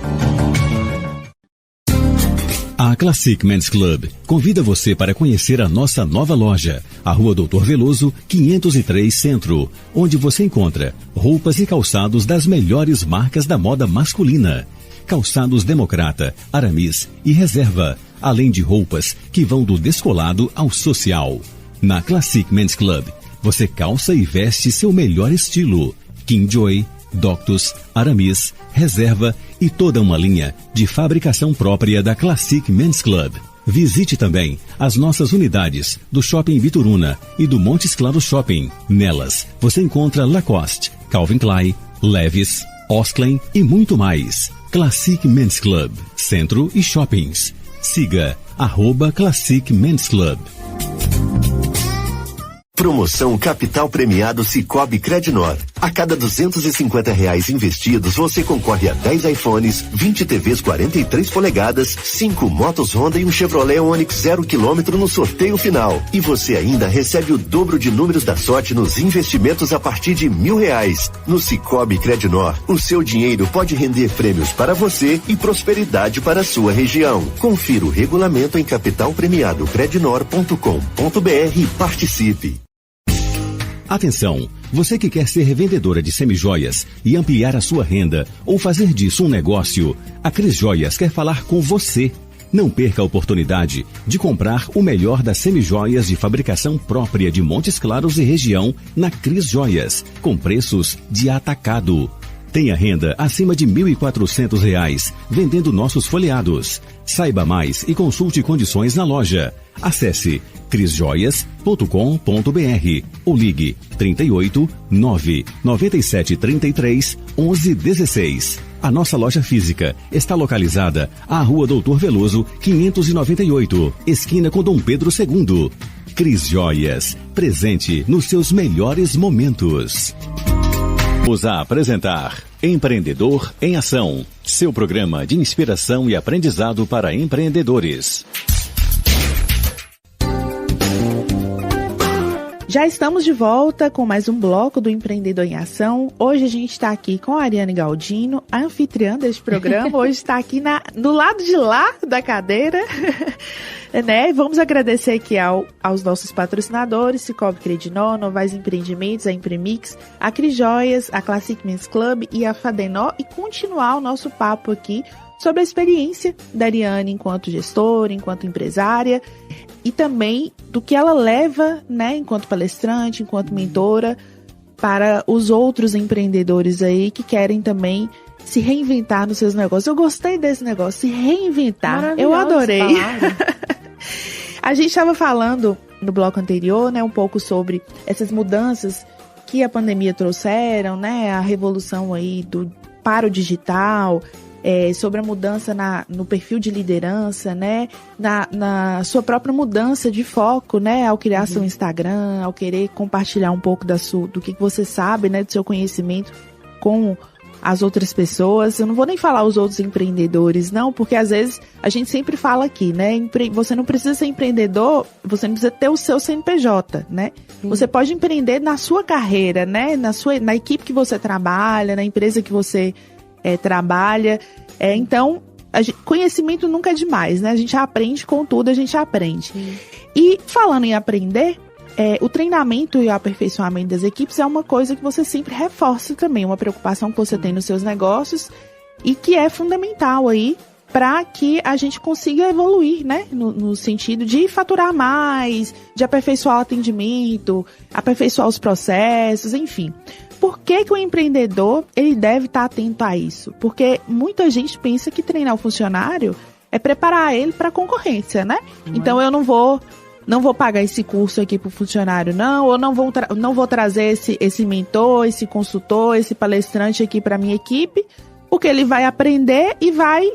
A Classic Men's Club convida você para conhecer a nossa nova loja, a Rua Doutor Veloso, 503 Centro, onde você encontra roupas e calçados das melhores marcas da moda masculina. Calçados Democrata, Aramis e Reserva, além de roupas que vão do descolado ao social. Na Classic Men's Club, você calça e veste seu melhor estilo. Kingjoy, Doctus, Aramis, Reserva e toda uma linha de fabricação própria da Classic Men's Club. Visite também as nossas unidades do Shopping Bituruna e do Montes Claros Shopping. Nelas, você encontra Lacoste, Calvin Klein, Levi's, Osklen e muito mais. Classic Men's Club, Centro e Shoppings. Siga @Classic Men's Club. Promoção Capital Premiado Sicoob Credinor. A cada R$250 investidos, você concorre a 10 iPhones, 20 TVs 43 polegadas, 5 motos Honda e um Chevrolet Onix 0 km no sorteio final. E você ainda recebe o dobro de números da sorte nos investimentos a partir de R$1.000. No Sicoob Credinor, o seu dinheiro pode render prêmios para você e prosperidade para a sua região. Confira o regulamento em capitalpremiadocredinor.com.br e participe. Atenção, você que quer ser revendedora de semijoias e ampliar a sua renda ou fazer disso um negócio, a Cris Joias quer falar com você. Não perca a oportunidade de comprar o melhor das semijoias de fabricação própria de Montes Claros e região na Cris Joias, com preços de atacado. Tenha renda acima de R$1.400 vendendo nossos folheados. Saiba mais e consulte condições na loja. Acesse crisjoias.com.br ou ligue 38 997 33 11 16. A nossa loja física está localizada à Rua Doutor Veloso, 598, esquina com Dom Pedro II. Cris Joias, presente nos seus melhores momentos. Vamos a apresentar Empreendedor em Ação, seu programa de inspiração e aprendizado para empreendedores. Já estamos de volta com mais um bloco do Empreendedor em Ação. Hoje a gente está aqui com a Ariane Galdino, a anfitriã deste programa. Hoje está aqui do lado de lá da cadeira. Né? Vamos agradecer aqui aos nossos patrocinadores, Sicoob Credinor, Novais Empreendimentos, a Impremix, a Cris Joias, a Classic Men's Club e a Fadenó, e continuar o nosso papo aqui sobre a experiência da Ariane enquanto gestora, enquanto empresária, e também do que ela leva, né, enquanto palestrante, enquanto mentora, para os outros empreendedores aí que querem também se reinventar nos seus negócios. Eu gostei desse negócio, se reinventar. Eu adorei. A gente estava falando no bloco anterior, né, um pouco sobre essas mudanças que a pandemia trouxeram, né, a revolução aí para o digital, sobre a mudança no perfil de liderança, né, na sua própria mudança de foco, né, ao criar seu Instagram, ao querer compartilhar um pouco do que você sabe, né, do seu conhecimento com as outras pessoas. Eu não vou nem falar os outros empreendedores, não, porque às vezes a gente sempre fala aqui, né, você não precisa ser empreendedor, você não precisa ter o seu CNPJ, né? Você pode empreender na sua carreira, né, na equipe que você trabalha, na empresa que você trabalha. Então, conhecimento nunca é demais, né? A gente aprende com tudo, a gente aprende. E falando em aprender, o treinamento e o aperfeiçoamento das equipes é uma coisa que você sempre reforça também, uma preocupação que você tem nos seus negócios e que é fundamental aí para que a gente consiga evoluir, né? No sentido de faturar mais, de aperfeiçoar o atendimento, aperfeiçoar os processos, enfim. Por que o empreendedor ele deve estar atento a isso? Porque muita gente pensa que treinar o funcionário é preparar ele para a concorrência, né? Então eu não vou pagar esse curso aqui para o funcionário, não, ou não vou trazer esse mentor, esse consultor, esse palestrante aqui para minha equipe, porque ele vai aprender e vai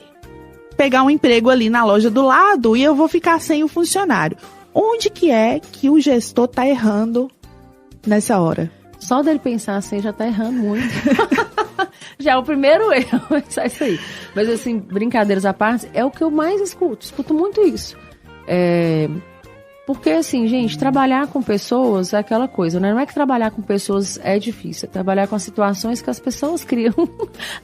pegar um emprego ali na loja do lado e eu vou ficar sem o funcionário. Onde que é que o gestor está errando nessa hora? Só dele pensar assim já tá errando muito. Já é o primeiro erro, é isso aí. Mas assim, brincadeiras à parte, é o que eu mais escuto muito isso. Porque assim, gente, trabalhar com pessoas é aquela coisa, né? Não é que trabalhar com pessoas é difícil, é trabalhar com as situações que as pessoas criam,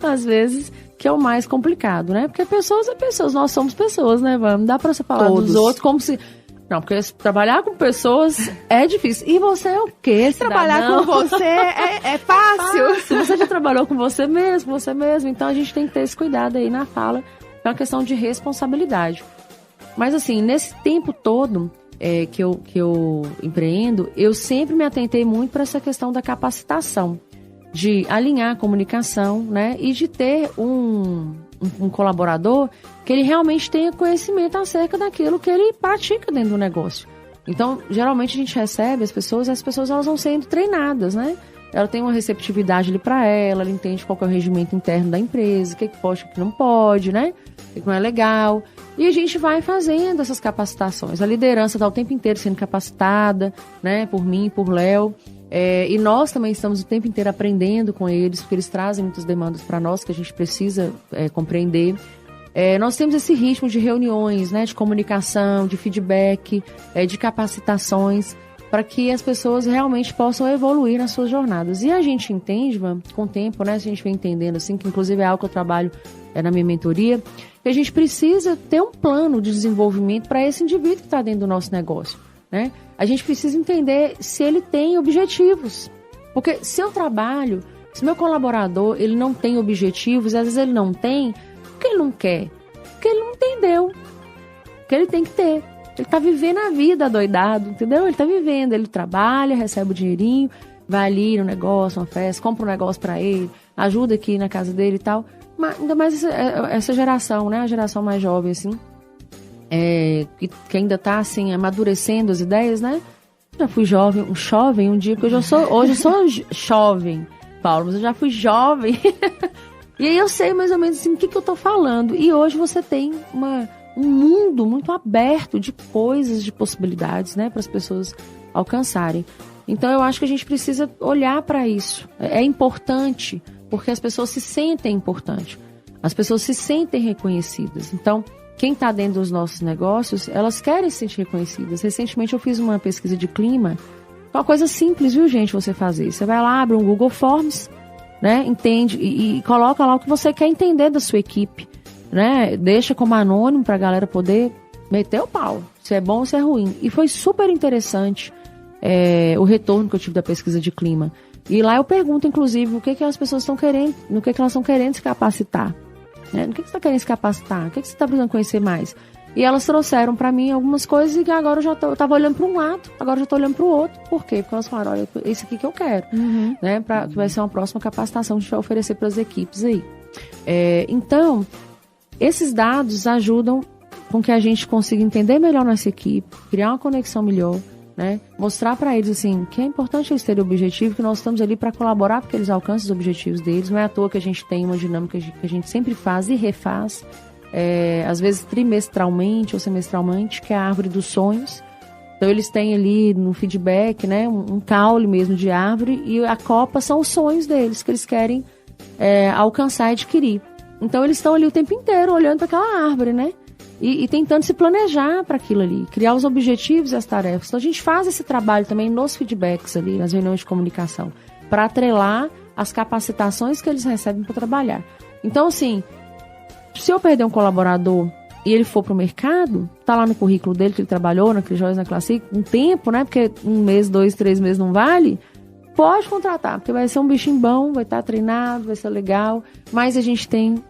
às vezes, que é o mais complicado, né? Porque pessoas é pessoas, nós somos pessoas, né? Não dá pra você falar dos outros como se... Não, porque trabalhar com pessoas é difícil. E você é o quê, cidadão? Trabalhar com você é fácil. Você já trabalhou com você mesmo. Então a gente tem que ter esse cuidado aí na fala. É uma questão de responsabilidade. Mas assim, nesse tempo todo que eu empreendo, eu sempre me atentei muito para essa questão da capacitação. De alinhar a comunicação, né? E de ter um colaborador que ele realmente tenha conhecimento acerca daquilo que ele pratica dentro do negócio. Então, geralmente a gente recebe as pessoas elas vão sendo treinadas, né? Ela tem uma receptividade ali para ela entende qual que é o regimento interno da empresa, o que pode, o que não pode, né? O que não é legal. E a gente vai fazendo essas capacitações. A liderança está o tempo inteiro sendo capacitada, né? Por mim, por Léo. E nós também estamos o tempo inteiro aprendendo com eles, porque eles trazem muitas demandas para nós que a gente precisa compreender. Nós temos esse ritmo de reuniões, né, de comunicação, de feedback, de capacitações, para que as pessoas realmente possam evoluir nas suas jornadas. E a gente entende, com o tempo, né, a gente vem entendendo, assim, que inclusive é algo que eu trabalho na minha mentoria, que a gente precisa ter um plano de desenvolvimento para esse indivíduo que está dentro do nosso negócio, né? A gente precisa entender se ele tem objetivos. Porque se eu trabalho, se meu colaborador ele não tem objetivos, às vezes ele não tem, porque ele não quer? Porque ele não entendeu. Porque ele tem que ter. Ele tá vivendo a vida doidado, entendeu? Ele tá vivendo, ele trabalha, recebe o dinheirinho, vai ali no negócio, uma festa, compra um negócio para ele, ajuda aqui na casa dele e tal. Mas ainda mais essa geração, né? A geração mais jovem, assim. Que ainda tá assim, amadurecendo as ideias, né? Já fui jovem um dia, porque hoje eu sou jovem, Paulo, mas eu já fui jovem. E aí eu sei mais ou menos assim, o que eu tô falando. E hoje você tem um mundo muito aberto de coisas, de possibilidades, né? Para as pessoas alcançarem. Então eu acho que a gente precisa olhar para isso. É importante, porque as pessoas se sentem importantes. As pessoas se sentem reconhecidas. Então, quem está dentro dos nossos negócios, elas querem se sentir reconhecidas. Recentemente eu fiz uma pesquisa de clima. É uma coisa simples, viu, gente, você fazer. Você vai lá, abre um Google Forms, né? Entende e coloca lá o que você quer entender da sua equipe, né? Deixa como anônimo para a galera poder meter o pau, se é bom ou se é ruim. E foi super interessante o retorno que eu tive da pesquisa de clima. E lá eu pergunto, inclusive, o que as pessoas estão querendo, no que elas estão querendo se capacitar. No que você está querendo se capacitar? O que você está precisando conhecer mais? E elas trouxeram para mim algumas coisas e que agora eu estava olhando para um lado, agora eu já estou olhando para o outro. Por quê? Porque elas falaram, olha, esse aqui que eu quero. Né? Que vai ser uma próxima capacitação que a gente vai oferecer para as equipes aí. Então, esses dados ajudam com que a gente consiga entender melhor nossa equipe, criar uma conexão melhor, né? Mostrar para eles assim, que é importante eles terem objetivo, que nós estamos ali para colaborar para que eles alcancem os objetivos deles. Não é à toa que a gente tem uma dinâmica que a gente sempre faz e refaz, às vezes trimestralmente ou semestralmente, que é a árvore dos sonhos. Então eles têm ali no feedback, né, um caule mesmo de árvore, e a copa são os sonhos deles, que eles querem alcançar e adquirir. Então eles estão ali o tempo inteiro olhando para aquela árvore, né? E tentando se planejar para aquilo ali, criar os objetivos e as tarefas. Então a gente faz esse trabalho também nos feedbacks ali, nas reuniões de comunicação, para atrelar as capacitações que eles recebem para trabalhar. Então, assim, se eu perder um colaborador e ele for pro mercado, tá lá no currículo dele que ele trabalhou na Crijóias, na Classic, um tempo, né? Porque 1 mês, 2, 3 meses não vale, pode contratar, porque vai ser um bichinho bom, vai estar treinado, vai ser legal. Mas a gente tem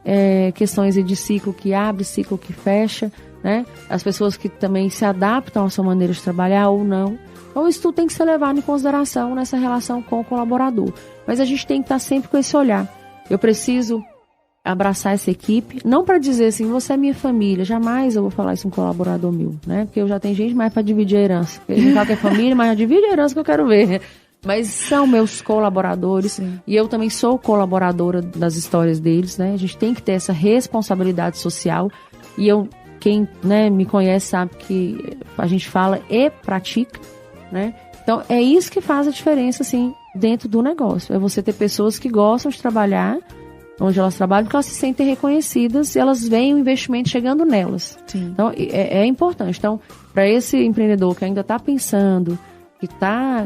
questões de ciclo que abre, ciclo que fecha, né? As pessoas que também se adaptam à sua maneira de trabalhar ou não. Então isso tudo tem que ser levado em consideração nessa relação com o colaborador. Mas a gente tem que estar sempre com esse olhar. Eu preciso abraçar essa equipe, não para dizer assim, você é minha família, jamais eu vou falar isso um colaborador meu, né? Porque eu já tenho gente mais para dividir a herança. A gente fala que é família, mas já divide a herança que eu quero ver. Mas são meus colaboradores. Sim. E eu também sou colaboradora das histórias deles, né? A gente tem que ter essa responsabilidade social. E quem, né, me conhece sabe que a gente fala e pratica, né? Então é isso que faz a diferença, assim, dentro do negócio. É você ter pessoas que gostam de trabalhar onde elas trabalham, porque elas se sentem reconhecidas e elas veem o investimento chegando nelas. Sim. Então, é importante. Então, para esse empreendedor que ainda está pensando, que está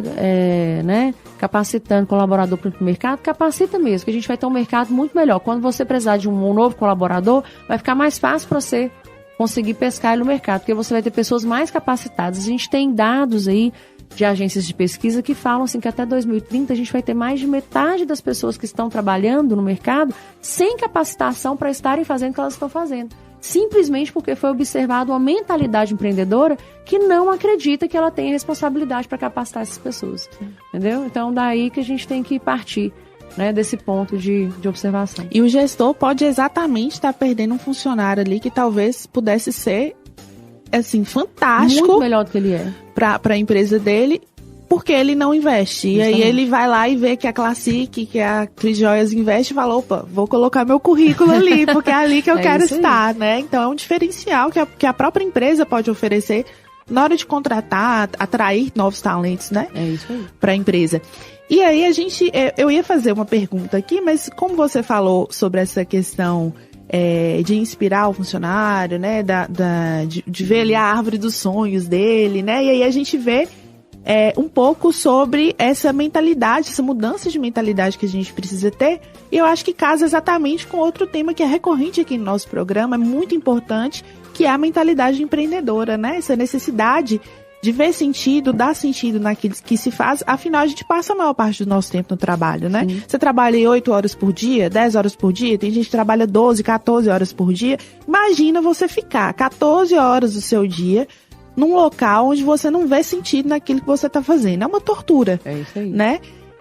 né, capacitando colaborador para o mercado, capacita mesmo, que a gente vai ter um mercado muito melhor. Quando você precisar de um novo colaborador, vai ficar mais fácil para você conseguir pescar ele no mercado, porque você vai ter pessoas mais capacitadas. A gente tem dados aí de agências de pesquisa que falam assim que até 2030 a gente vai ter mais de metade das pessoas que estão trabalhando no mercado sem capacitação para estarem fazendo o que elas estão fazendo. Simplesmente porque foi observada uma mentalidade empreendedora que não acredita que ela tem responsabilidade para capacitar essas pessoas. Entendeu? Então, daí que a gente tem que partir, né, desse ponto de observação. E o gestor pode exatamente estar perdendo um funcionário ali que talvez pudesse ser, assim, fantástico. Muito melhor do que ele é. Para a empresa dele, porque ele não investe. Justamente. E aí ele vai lá e vê que a Classic, que a Crijóias investe e fala, opa, vou colocar meu currículo ali, porque é ali que eu quero estar, né? Então é um diferencial que a própria empresa pode oferecer na hora de contratar, atrair novos talentos, né? É isso aí. Para a empresa. E aí eu ia fazer uma pergunta aqui, mas como você falou sobre essa questão de inspirar o funcionário, né, de ver ali a árvore dos sonhos dele, né, e aí a gente vê um pouco sobre essa mentalidade, essa mudança de mentalidade que a gente precisa ter, e eu acho que casa exatamente com outro tema que é recorrente aqui no nosso programa, é muito importante, que é a mentalidade empreendedora, né, essa necessidade de ver sentido, dar sentido naquilo que se faz. Afinal, a gente passa a maior parte do nosso tempo no trabalho, né? Sim. Você trabalha 8 horas por dia, 10 horas por dia, tem gente que trabalha 12, 14 horas por dia. Imagina você ficar 14 horas do seu dia num local onde você não vê sentido naquilo que você está fazendo. É uma tortura, é isso aí, né?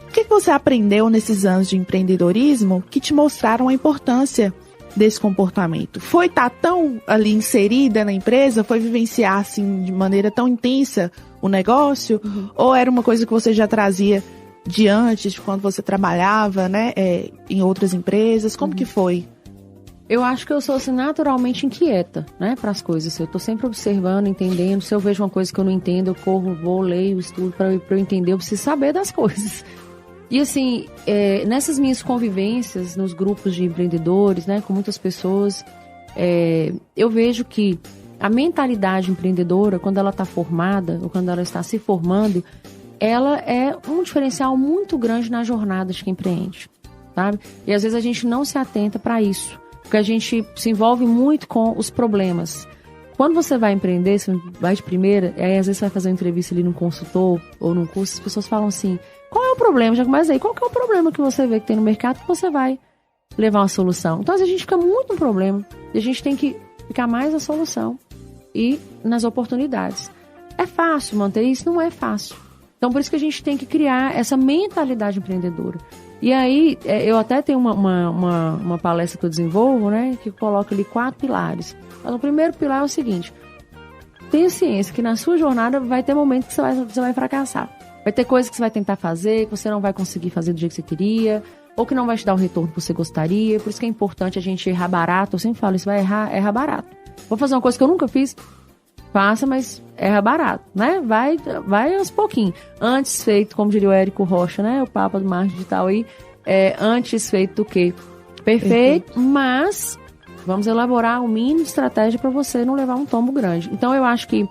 O que você aprendeu nesses anos de empreendedorismo que te mostraram a importância desse comportamento? Foi estar tão ali inserida na empresa? Foi vivenciar assim de maneira tão intensa o negócio? Uhum. Ou era uma coisa que você já trazia de antes, de quando você trabalhava, né, em outras empresas? Como que foi? Eu acho que eu sou assim, naturalmente inquieta, né, para as coisas. Eu tô sempre observando, entendendo. Se eu vejo uma coisa que eu não entendo, eu corro, vou, leio, estudo para eu entender. Eu preciso saber das coisas. E assim, nessas minhas convivências, nos grupos de empreendedores, né, com muitas pessoas, eu vejo que a mentalidade empreendedora, quando ela está formada, ou quando ela está se formando, ela é um diferencial muito grande na jornada de quem empreende, sabe? E às vezes a gente não se atenta para isso, porque a gente se envolve muito com os problemas. Quando você vai empreender, você vai de primeira, aí às vezes você vai fazer uma entrevista ali num consultor ou num curso, as pessoas falam assim, qual é o problema? Já começa aí, qual que é o problema que você vê que tem no mercado que você vai levar uma solução? Então, às vezes a gente fica muito no problema e a gente tem que ficar mais na solução e nas oportunidades. É fácil manter isso? Não é fácil. Então, por isso que a gente tem que criar essa mentalidade empreendedora. E aí, eu até tenho uma palestra que eu desenvolvo, né, que coloca ali 4 pilares. Mas o primeiro pilar é o seguinte, tenha ciência que na sua jornada vai ter momentos que você vai fracassar. Vai ter coisas que você vai tentar fazer, que você não vai conseguir fazer do jeito que você queria, ou que não vai te dar o retorno que você gostaria. Por isso que é importante a gente errar barato. Eu sempre falo, isso vai errar barato. Vou fazer uma coisa que eu nunca fiz, faça, mas erra barato, né? Vai aos pouquinhos. Antes feito, como diria o Érico Rocha, né? O Papa do Marketing Digital aí, antes feito do que perfeito, mas vamos elaborar o mínimo de estratégia para você não levar um tombo grande. Então, eu acho que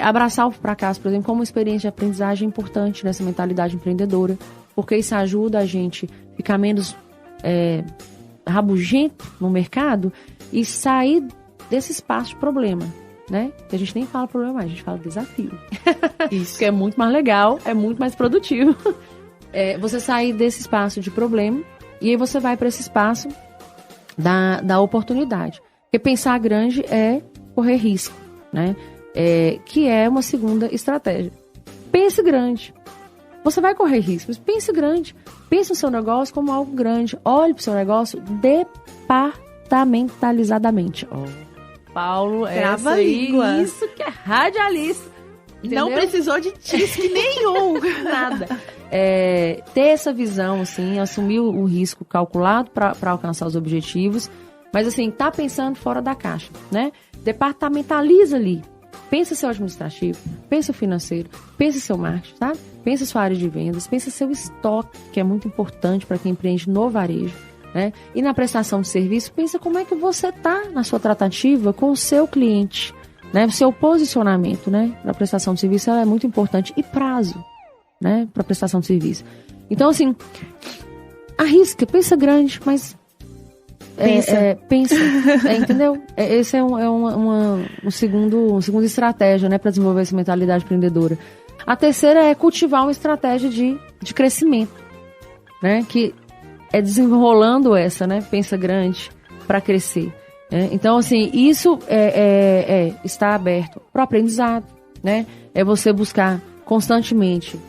abraçar o fracasso, por exemplo, como uma experiência de aprendizagem é importante nessa mentalidade empreendedora, porque isso ajuda a gente a ficar menos rabugento no mercado e sair desse espaço de problema, né? Que a gente nem fala problema mais, a gente fala desafio. Isso. Que é muito mais legal, é muito mais produtivo. Você sair desse espaço de problema e aí você vai para esse espaço da oportunidade. Porque pensar grande é correr risco, né? Que é uma segunda estratégia. Pense grande. Você vai correr risco, mas pense grande. Pense no seu negócio como algo grande. Olhe para o seu negócio departamentalizadamente. Paulo, Trava a língua. Isso que é radialista. Entendeu? Não precisou de tisque nenhum. Nada. Ter essa visão, assim, assumir o risco calculado para alcançar os objetivos, mas assim, tá pensando fora da caixa, né? Departamentaliza ali. Pensa seu administrativo, pensa o financeiro, pensa seu marketing, tá? Pensa sua área de vendas, pensa seu estoque, que é muito importante para quem empreende no varejo, né? E na prestação de serviço, pensa como é que você tá na sua tratativa com o seu cliente, né? O seu posicionamento, né? Para prestação de serviço, ela é muito importante. E prazo, né? Para prestação de serviço. Então, assim, arrisca, pensa grande, mas pensa, entendeu? Esse é uma segunda estratégia, né, para desenvolver essa mentalidade empreendedora. A terceira é cultivar uma estratégia de crescimento, né, que é desenrolando essa, né, pensa grande para crescer. Né? Então, assim, isso está aberto para o aprendizado, né? É você buscar constantemente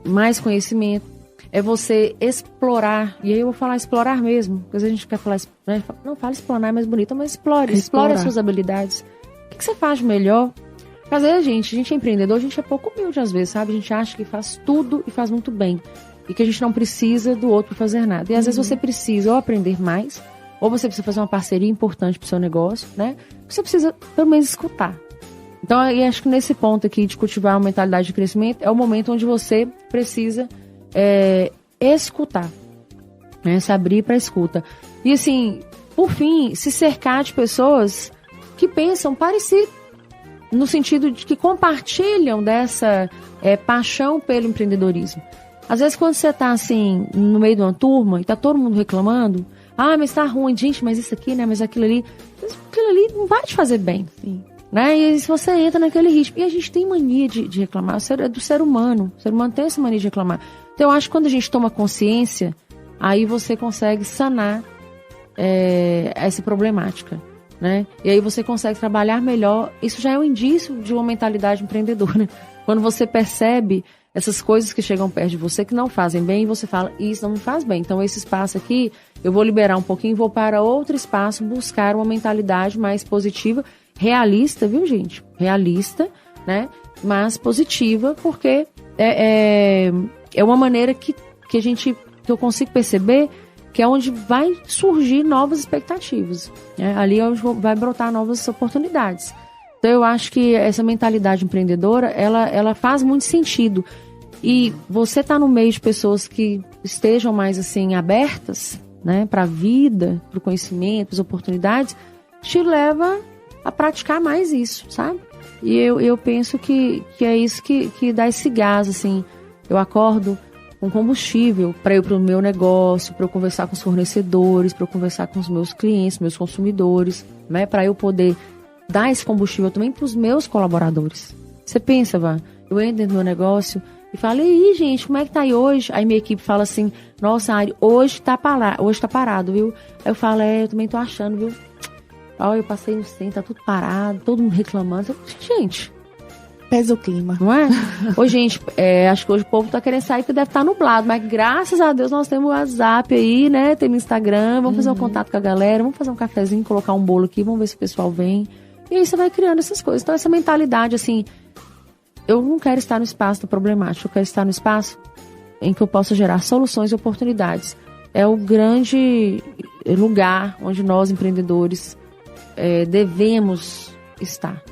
mais conhecimento. É você explorar, e aí eu vou falar explorar mesmo, porque às vezes a gente quer falar, né? Não fala explorar, é mais bonito, mas explore as suas habilidades. O que você faz de melhor? Porque às vezes a gente é empreendedor, a gente é pouco humilde às vezes, sabe? A gente acha que faz tudo e faz muito bem, e que a gente não precisa do outro para fazer nada. E às vezes você precisa ou aprender mais, ou você precisa fazer uma parceria importante pro seu negócio, né? Você precisa pelo menos escutar. Então, eu acho que nesse ponto aqui de cultivar uma mentalidade de crescimento, é o momento onde você precisa escutar, né? Se abrir para escuta. E assim, por fim, se cercar de pessoas que pensam parecido, no sentido de que compartilham dessa paixão pelo empreendedorismo. Às vezes quando você tá assim, no meio de uma turma e tá todo mundo reclamando, mas tá ruim, gente, mas isso aqui, né, mas aquilo ali não vai te fazer bem. Sim. Né? E se você entra naquele ritmo, e a gente tem mania de reclamar, é do ser humano, o ser humano tem essa mania de reclamar. Então eu acho que quando a gente toma consciência, aí você consegue sanar essa problemática, né? E aí você consegue trabalhar melhor. Isso já é um indício de uma mentalidade empreendedora. Quando você percebe essas coisas que chegam perto de você que não fazem bem, e você fala, isso não me faz bem. Então esse espaço aqui, eu vou liberar um pouquinho e vou para outro espaço buscar uma mentalidade mais positiva, realista, viu, gente? Realista, né? Mas positiva, porque é uma maneira que eu consigo perceber que é onde vai surgir novas expectativas, né? Ali é onde vai brotar novas oportunidades. Então eu acho que essa mentalidade empreendedora, ela faz muito sentido. E você tá no meio de pessoas que estejam mais assim abertas, né, para a vida, para o conhecimento, para as oportunidades, te leva a praticar mais isso, sabe? E eu penso que é isso que dá esse gás, assim. Eu acordo com combustível para ir para o meu negócio, para eu conversar com os fornecedores, para eu conversar com os meus clientes, meus consumidores, né? Para eu poder dar esse combustível também para os meus colaboradores. Você pensa, Vá, eu entro dentro do meu negócio e falo, e aí, gente, como é que tá aí hoje? Aí minha equipe fala assim, nossa, Ari, hoje tá parado, viu? Aí eu falo, eu também tô achando, viu? Eu passei no centro, tá tudo parado, todo mundo reclamando. Gente, pesa o clima. Não é? Ô, gente, acho que hoje o povo tá querendo sair porque deve estar nublado, mas graças a Deus nós temos o WhatsApp aí, né? Temos Instagram, vamos fazer um contato com a galera, vamos fazer um cafezinho, colocar um bolo aqui, vamos ver se o pessoal vem. E aí você vai criando essas coisas. Então essa mentalidade, assim, eu não quero estar no espaço do problemático, eu quero estar no espaço em que eu possa gerar soluções e oportunidades. É o grande lugar onde nós, empreendedores, devemos estar.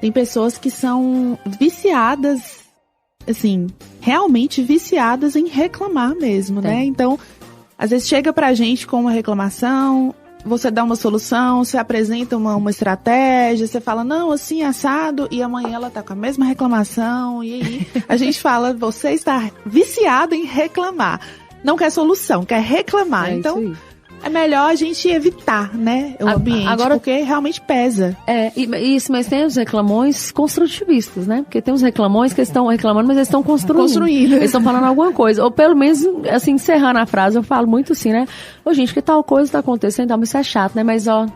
Tem pessoas que são viciadas, assim, realmente viciadas em reclamar mesmo, né? Então, às vezes chega pra gente com uma reclamação, você dá uma solução, você apresenta uma estratégia, você fala, não, assim, assado, e amanhã ela tá com a mesma reclamação, e aí a gente fala, você está viciado em reclamar. Não quer solução, quer reclamar. Então, É melhor a gente evitar, né, o ambiente, agora, porque realmente pesa. Isso, mas tem os reclamões construtivistas, né? Porque tem os reclamões que estão reclamando, mas eles estão construindo. Eles estão falando alguma coisa. Ou pelo menos, assim, encerrando a frase, eu falo muito assim, né? Ô, gente, que tal coisa tá acontecendo? Mas isso é chato, né? Mas, ó,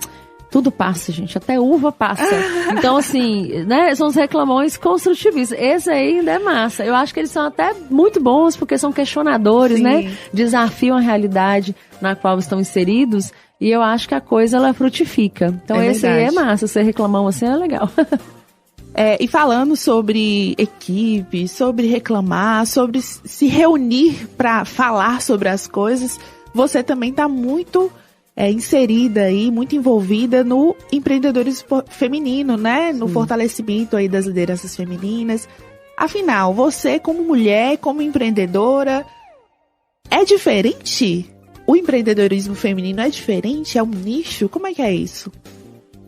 tudo passa, gente. Até uva passa. Então, assim, né? São os reclamões construtivistas. Esse aí ainda é massa. Eu acho que eles são até muito bons, porque são questionadores, né? Desafiam a realidade na qual estão inseridos. E eu acho que a coisa, ela frutifica. Então, esse aí é massa. Ser reclamão assim é legal. E falando sobre equipe, sobre reclamar, sobre se reunir para falar sobre as coisas, você também está muito inserida aí, muito envolvida no empreendedorismo feminino, né? No fortalecimento aí das lideranças femininas. Afinal, você como mulher, como empreendedora, é diferente? O empreendedorismo feminino é diferente? É um nicho? Como é que é isso?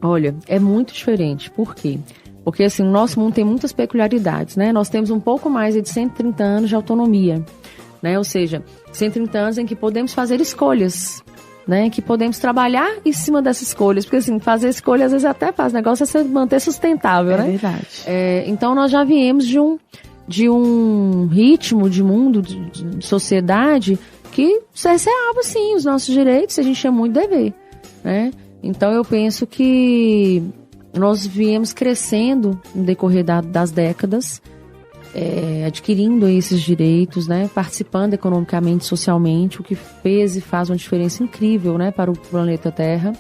Olha, é muito diferente. Por quê? Porque, assim, o nosso mundo tem muitas peculiaridades, né? Nós temos um pouco mais de 130 anos de autonomia, né? Ou seja, 130 anos em que podemos fazer escolhas, né? Que podemos trabalhar em cima dessas escolhas. Porque, assim, fazer escolha às vezes até faz. O negócio é se manter sustentável, né? É verdade. Então, nós já viemos de um ritmo de mundo, de sociedade, que cerceava, sim, os nossos direitos, a gente tinha muito dever, né? Então, eu penso que nós viemos crescendo no decorrer das décadas, adquirindo esses direitos, né? Participando economicamente, socialmente, o que fez e faz uma diferença incrível, né? Para o planeta Terra.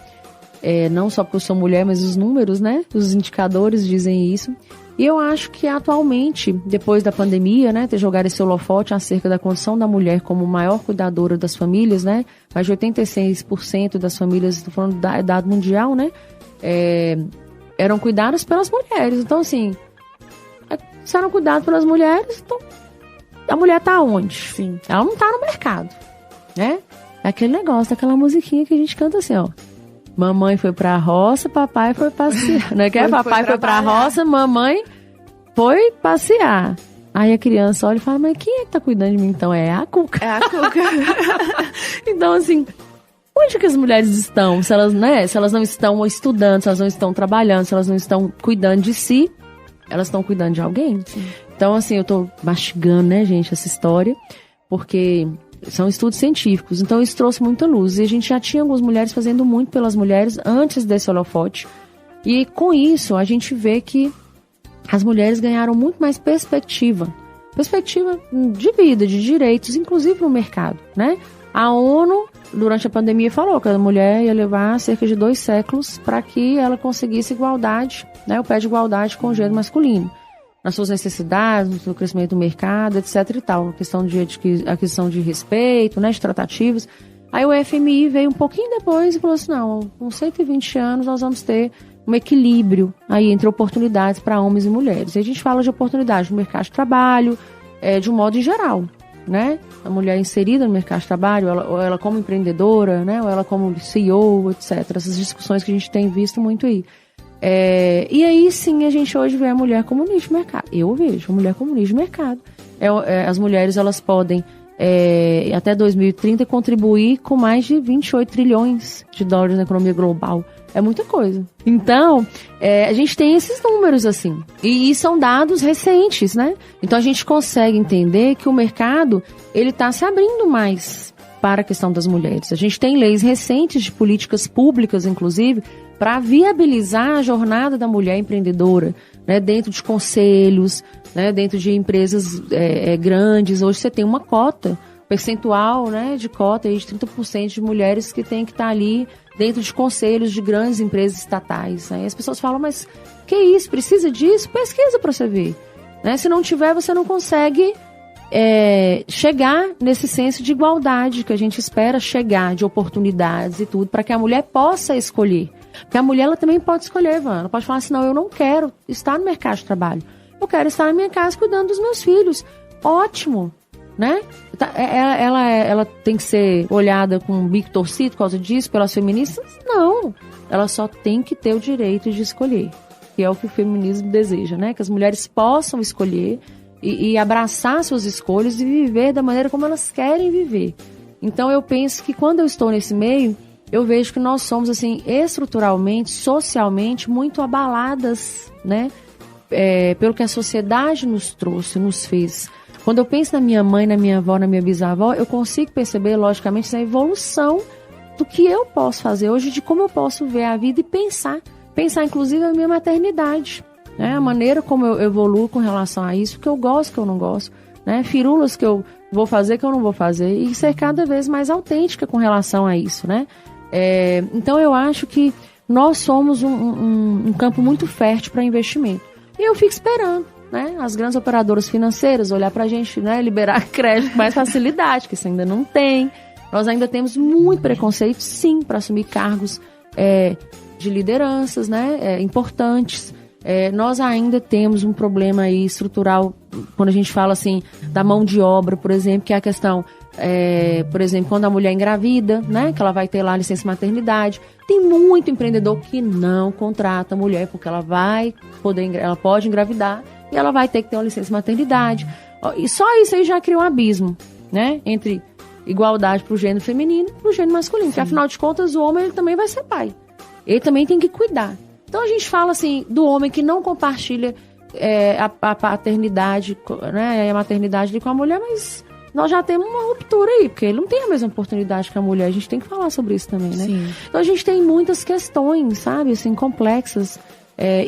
Não só porque eu sou mulher, mas os números, né? Os indicadores dizem isso. E eu acho que atualmente, depois da pandemia, né, ter jogado esse holofote acerca da condição da mulher como maior cuidadora das famílias, né, mais de 86% das famílias, estou falando da dado mundial, né, eram cuidadas pelas mulheres. Então, assim, se eram cuidadas pelas mulheres, então a mulher tá onde? Sim. Ela não tá no mercado, né? É aquele negócio, daquela musiquinha que a gente canta assim, ó. Mamãe foi pra roça, papai foi passear. Não é que papai foi pra roça, mamãe foi passear. Aí a criança olha e fala, mas quem é que tá cuidando de mim então? É a Cuca. É a Cuca. Então, assim, onde que as mulheres estão? Se elas não estão estudando, se elas não estão trabalhando, se elas não estão cuidando de si, elas estão cuidando de alguém. Sim. Então, assim, eu tô mastigando, né, gente, essa história, porque são estudos científicos, então isso trouxe muita luz. E a gente já tinha algumas mulheres fazendo muito pelas mulheres antes desse holofote. E com isso, a gente vê que as mulheres ganharam muito mais perspectiva de vida, de direitos, inclusive no mercado, né? A ONU, durante a pandemia, falou que a mulher ia levar cerca de 2 séculos para que ela conseguisse igualdade, né? O pé de igualdade com o gênero masculino, nas suas necessidades, no seu crescimento do mercado, etc e tal. A questão de aquisição de respeito, né, de tratativas. Aí o FMI veio um pouquinho depois e falou assim, não, com 120 anos nós vamos ter um equilíbrio aí entre oportunidades para homens e mulheres. E a gente fala de oportunidade no mercado de trabalho, de um modo em geral, né? A mulher inserida no mercado de trabalho, ou ela como empreendedora, né, ou ela como CEO, etc. Essas discussões que a gente tem visto muito aí. E aí sim a gente hoje vê a mulher como nicho de mercado. Eu vejo a mulher como nicho de mercado. As mulheres, elas podem até 2030 contribuir com mais de 28 trilhões de dólares na economia global. É muita coisa. Então, a gente tem esses números assim. E são dados recentes, né? Então a gente consegue entender que o mercado, ele está se abrindo mais para a questão das mulheres. A gente tem leis recentes de políticas públicas, inclusive, para viabilizar a jornada da mulher empreendedora, né, dentro de conselhos, né, dentro de empresas grandes. Hoje você tem uma cota, percentual, né, de cota aí de 30% de mulheres que tem que estar ali dentro de conselhos de grandes empresas estatais. Né? E as pessoas falam, mas que isso? Precisa disso? Pesquisa para você ver. Né? Se não tiver, você não consegue chegar nesse senso de igualdade que a gente espera chegar, de oportunidades e tudo, para que a mulher possa escolher. Porque a mulher, ela também pode escolher, Ivana. Ela pode falar assim, não, eu não quero estar no mercado de trabalho. Eu quero estar na minha casa cuidando dos meus filhos. Ótimo, né? Ela tem que ser olhada com um bico torcido por causa disso, pelas feministas? Não. Ela só tem que ter o direito de escolher, que é o que o feminismo deseja, né? Que as mulheres possam escolher e abraçar suas escolhas e viver da maneira como elas querem viver. Então, eu penso que quando eu estou nesse meio, eu vejo que nós somos, assim, estruturalmente, socialmente, muito abaladas, né? Pelo que a sociedade nos trouxe, nos fez. Quando eu penso na minha mãe, na minha avó, na minha bisavó, eu consigo perceber, logicamente, a evolução do que eu posso fazer hoje, de como eu posso ver a vida e pensar inclusive a minha maternidade, né? A maneira como eu evoluo com relação a isso, que eu gosto, que eu não gosto, né? Firulas que eu vou fazer, que eu não vou fazer, e ser cada vez mais autêntica com relação a isso, né? Então eu acho que nós somos um campo muito fértil para investimento. E eu fico esperando, né, as grandes operadoras financeiras olhar para a gente, né, liberar crédito com mais facilidade, que isso ainda não tem. Nós ainda temos muito preconceito, sim, para assumir cargos de lideranças, né, importantes. Nós ainda temos um problema aí estrutural, quando a gente fala assim da mão de obra, por exemplo, que é a questão, por exemplo, quando a mulher engravida, né, que ela vai ter lá licença maternidade. Tem muito empreendedor que não contrata a mulher porque ela pode engravidar e ela vai ter que ter uma licença maternidade. E só isso aí já cria um abismo, né, entre igualdade para o gênero feminino e para o gênero masculino. Porque afinal de contas o homem ele também vai ser pai. Ele também tem que cuidar. Então a gente fala assim do homem que não compartilha a paternidade, né, a maternidade ali com a mulher, mas nós já temos uma ruptura aí, porque ele não tem a mesma oportunidade que a mulher. A gente tem que falar sobre isso também, né? Sim. Então a gente tem muitas questões, sabe, assim, complexas,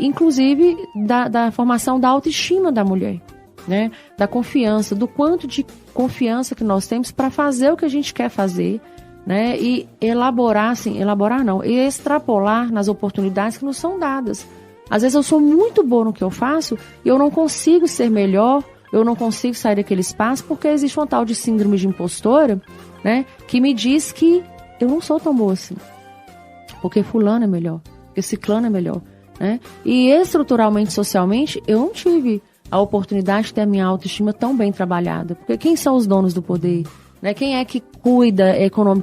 inclusive da formação da autoestima da mulher, né? Da confiança, do quanto de confiança que nós temos para fazer o que a gente quer fazer, né? E e extrapolar nas oportunidades que nos são dadas. Às vezes eu sou muito boa no que eu faço e eu não consigo ser melhor, eu não consigo sair daquele espaço porque existe uma tal de síndrome de impostora, né? Que me diz que eu não sou tão boa assim, porque fulano é melhor, porque ciclano é melhor, né? E estruturalmente, socialmente, eu não tive a oportunidade de ter a minha autoestima tão bem trabalhada, porque quem são os donos do poder? Né? Quem é que cuida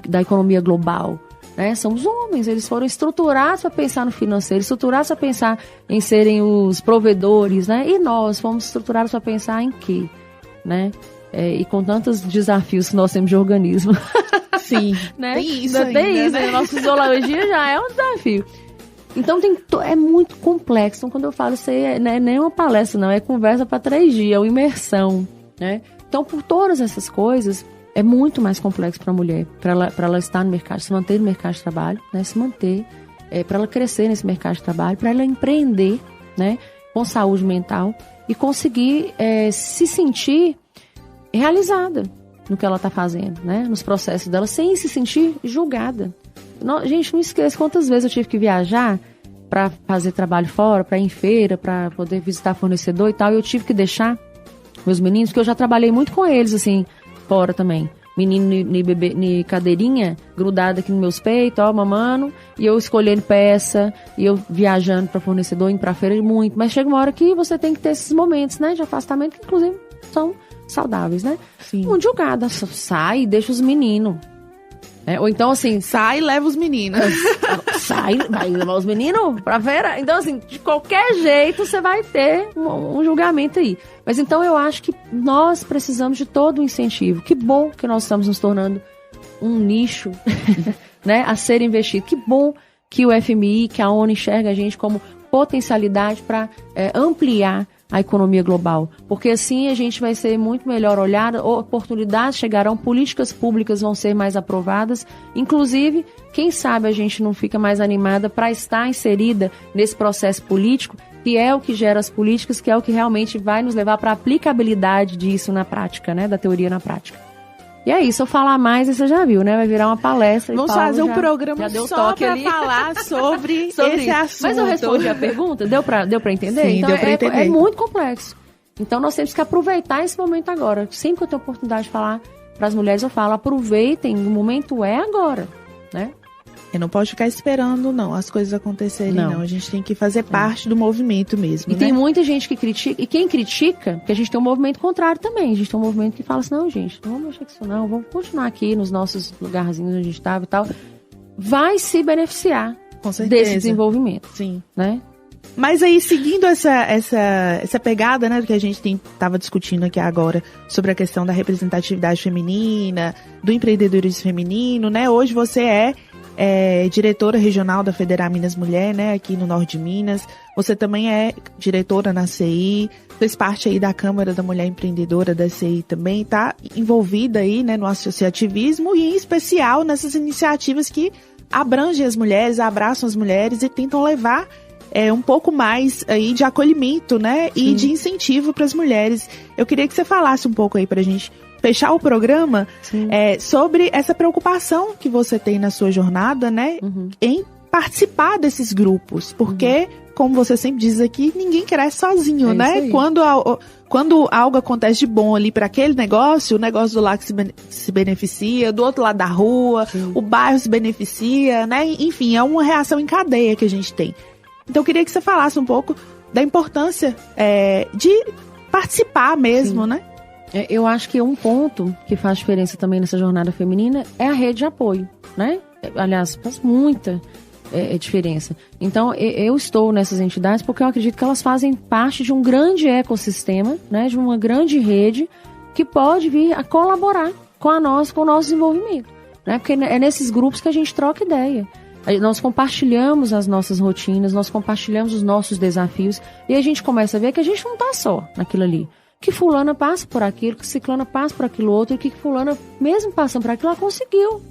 da economia global? Né? São os homens, eles foram estruturados para pensar no financeiro, estruturados para pensar em serem os provedores, né? E nós fomos estruturados para pensar em quê? Né? E com tantos desafios que nós temos de organismo. Sim, né? Tem isso ainda, ainda, isso, né? Nossa fisiologia já é um desafio. Então é muito complexo. Então quando eu falo isso aí, não é nem uma palestra, não, é conversa para 3 dias, é uma imersão, né? Então por todas essas coisas, é muito mais complexo para a mulher, para ela estar no mercado, se manter no mercado de trabalho, né? Se manter, para ela crescer nesse mercado de trabalho, para ela empreender, né? Com saúde mental e conseguir se sentir realizada no que ela está fazendo, né? Nos processos dela, sem se sentir julgada. Gente, não esqueça quantas vezes eu tive que viajar para fazer trabalho fora, para ir em feira, para poder visitar fornecedor e tal, e eu tive que deixar meus meninos, porque eu já trabalhei muito com eles, assim, fora também. Menino em cadeirinha, grudado aqui nos meus peitos, ó, mamando, e eu escolhendo peça, e eu viajando para fornecedor, indo pra feira muito. Mas chega uma hora que você tem que ter esses momentos, né, de afastamento, que inclusive são saudáveis, né? Sim. Muito julgada, sai e deixa os meninos. Ou então, assim... Sai e leva os meninos. Sai, vai levar os meninos pra feira. Então, assim, de qualquer jeito, você vai ter um julgamento aí. Mas, então, eu acho que nós precisamos de todo o incentivo. Que bom que nós estamos nos tornando um nicho, né, a ser investido. Que bom que o FMI, que a ONU enxerga a gente como potencialidade para ampliar a economia global, porque assim a gente vai ser muito melhor olhado, oportunidades chegarão, políticas públicas vão ser mais aprovadas, inclusive, quem sabe a gente não fica mais animada para estar inserida nesse processo político, que é o que gera as políticas, que é o que realmente vai nos levar para a aplicabilidade disso na prática, né, da teoria na prática. E é isso, eu falar mais, você já viu, né? Vai virar uma palestra. Vamos fazer um programa só para falar sobre esse assunto. Mas eu respondi a pergunta? Deu pra entender? Sim, então deu pra entender. É muito complexo. Então nós temos que aproveitar esse momento agora. Sempre que eu tenho oportunidade de falar para as mulheres, eu falo, aproveitem, o momento é agora, né? E não pode ficar esperando, não, as coisas acontecerem, não. A gente tem que fazer parte do movimento mesmo, E né? tem muita gente que critica, e quem critica, porque a gente tem um movimento contrário também, a gente tem um movimento que fala assim, não, gente, não vamos mexer com isso não, vamos continuar aqui nos nossos lugarzinhos onde a gente estava e tal, vai se beneficiar desse desenvolvimento. Sim. Né? Mas aí, seguindo essa pegada, né, do que a gente estava discutindo aqui agora, sobre a questão da representatividade feminina, do empreendedorismo feminino, né, hoje você é é diretora regional da Federaminas Mulher, né, aqui no Norte de Minas. Você também é diretora na CI, fez parte aí da Câmara da Mulher Empreendedora da CI também, tá envolvida aí, né, no associativismo e em especial nessas iniciativas que abrangem as mulheres, abraçam as mulheres e tentam levar um pouco mais aí de acolhimento, né, e de incentivo para as mulheres. Eu queria que você falasse um pouco aí pra gente fechar o programa sobre essa preocupação que você tem na sua jornada, né, em participar desses grupos, porque, como você sempre diz aqui, ninguém cresce sozinho, né? Quando algo acontece de bom ali para aquele negócio, o negócio do lá que se beneficia, do outro lado da rua, o bairro se beneficia, né? Enfim, é uma reação em cadeia que a gente tem. Então, eu queria que você falasse um pouco da importância de participar mesmo, né? Eu acho que um ponto que faz diferença também nessa jornada feminina é a rede de apoio, né? Aliás, faz muita diferença. Então, eu estou nessas entidades porque eu acredito que elas fazem parte de um grande ecossistema, né? De uma grande rede que pode vir a colaborar com o nosso desenvolvimento, né? Porque é nesses grupos que a gente troca ideia. Nós compartilhamos as nossas rotinas, nós compartilhamos os nossos desafios e a gente começa a ver que a gente não está só naquilo ali. Que fulana passa por aquilo, que ciclana passa por aquilo outro, e que fulana, mesmo passando por aquilo, ela conseguiu.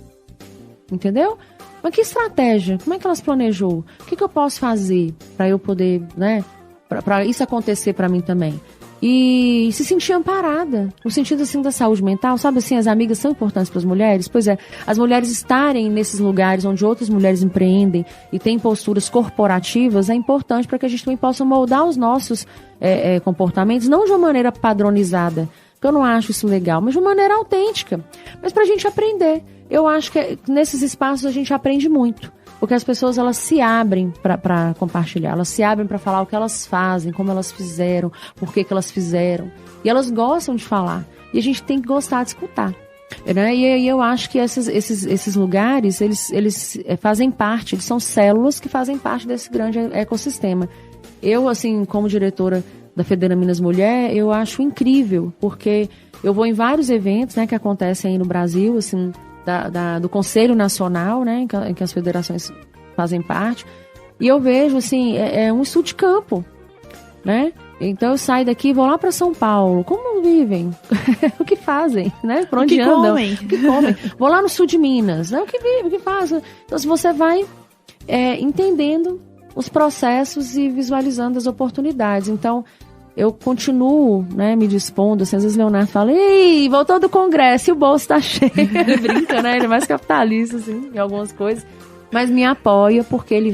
Entendeu? Mas que estratégia? Como é que elas planejou? O que eu posso fazer para eu poder, né? Para isso acontecer para mim também? E se sentir amparada, no sentido assim da saúde mental, sabe assim, as amigas são importantes para as mulheres? Pois é, as mulheres estarem nesses lugares onde outras mulheres empreendem e têm posturas corporativas é importante para que a gente também possa moldar os nossos comportamentos, não de uma maneira padronizada, porque eu não acho isso legal, mas de uma maneira autêntica, mas para a gente aprender. Eu acho que nesses espaços a gente aprende muito. Porque as pessoas, elas se abrem para compartilhar, elas se abrem para falar o que elas fazem, como elas fizeram, por que elas fizeram. E elas gostam de falar. E a gente tem que gostar de escutar. Né? E eu acho que esses lugares, eles fazem parte, eles são células que fazem parte desse grande ecossistema. Eu, assim, como diretora da Federaminas Mulher, eu acho incrível, porque eu vou em vários eventos, né, que acontecem aí no Brasil, assim, do Conselho Nacional, né, em que as federações fazem parte, e eu vejo, assim, um estudo de campo, né? Então eu saio daqui e vou lá para São Paulo. Como vivem? O que fazem, né? Por onde andam? O que comem? Vou lá no sul de Minas, né? O que vivem, o que fazem? Então, se você vai entendendo os processos e visualizando as oportunidades. Então, eu continuo, né, me dispondo, assim, às vezes o Leonardo fala, ei, voltou do congresso e o bolso tá cheio. Ele brinca, né, ele é mais capitalista, assim, em algumas coisas, mas me apoia porque ele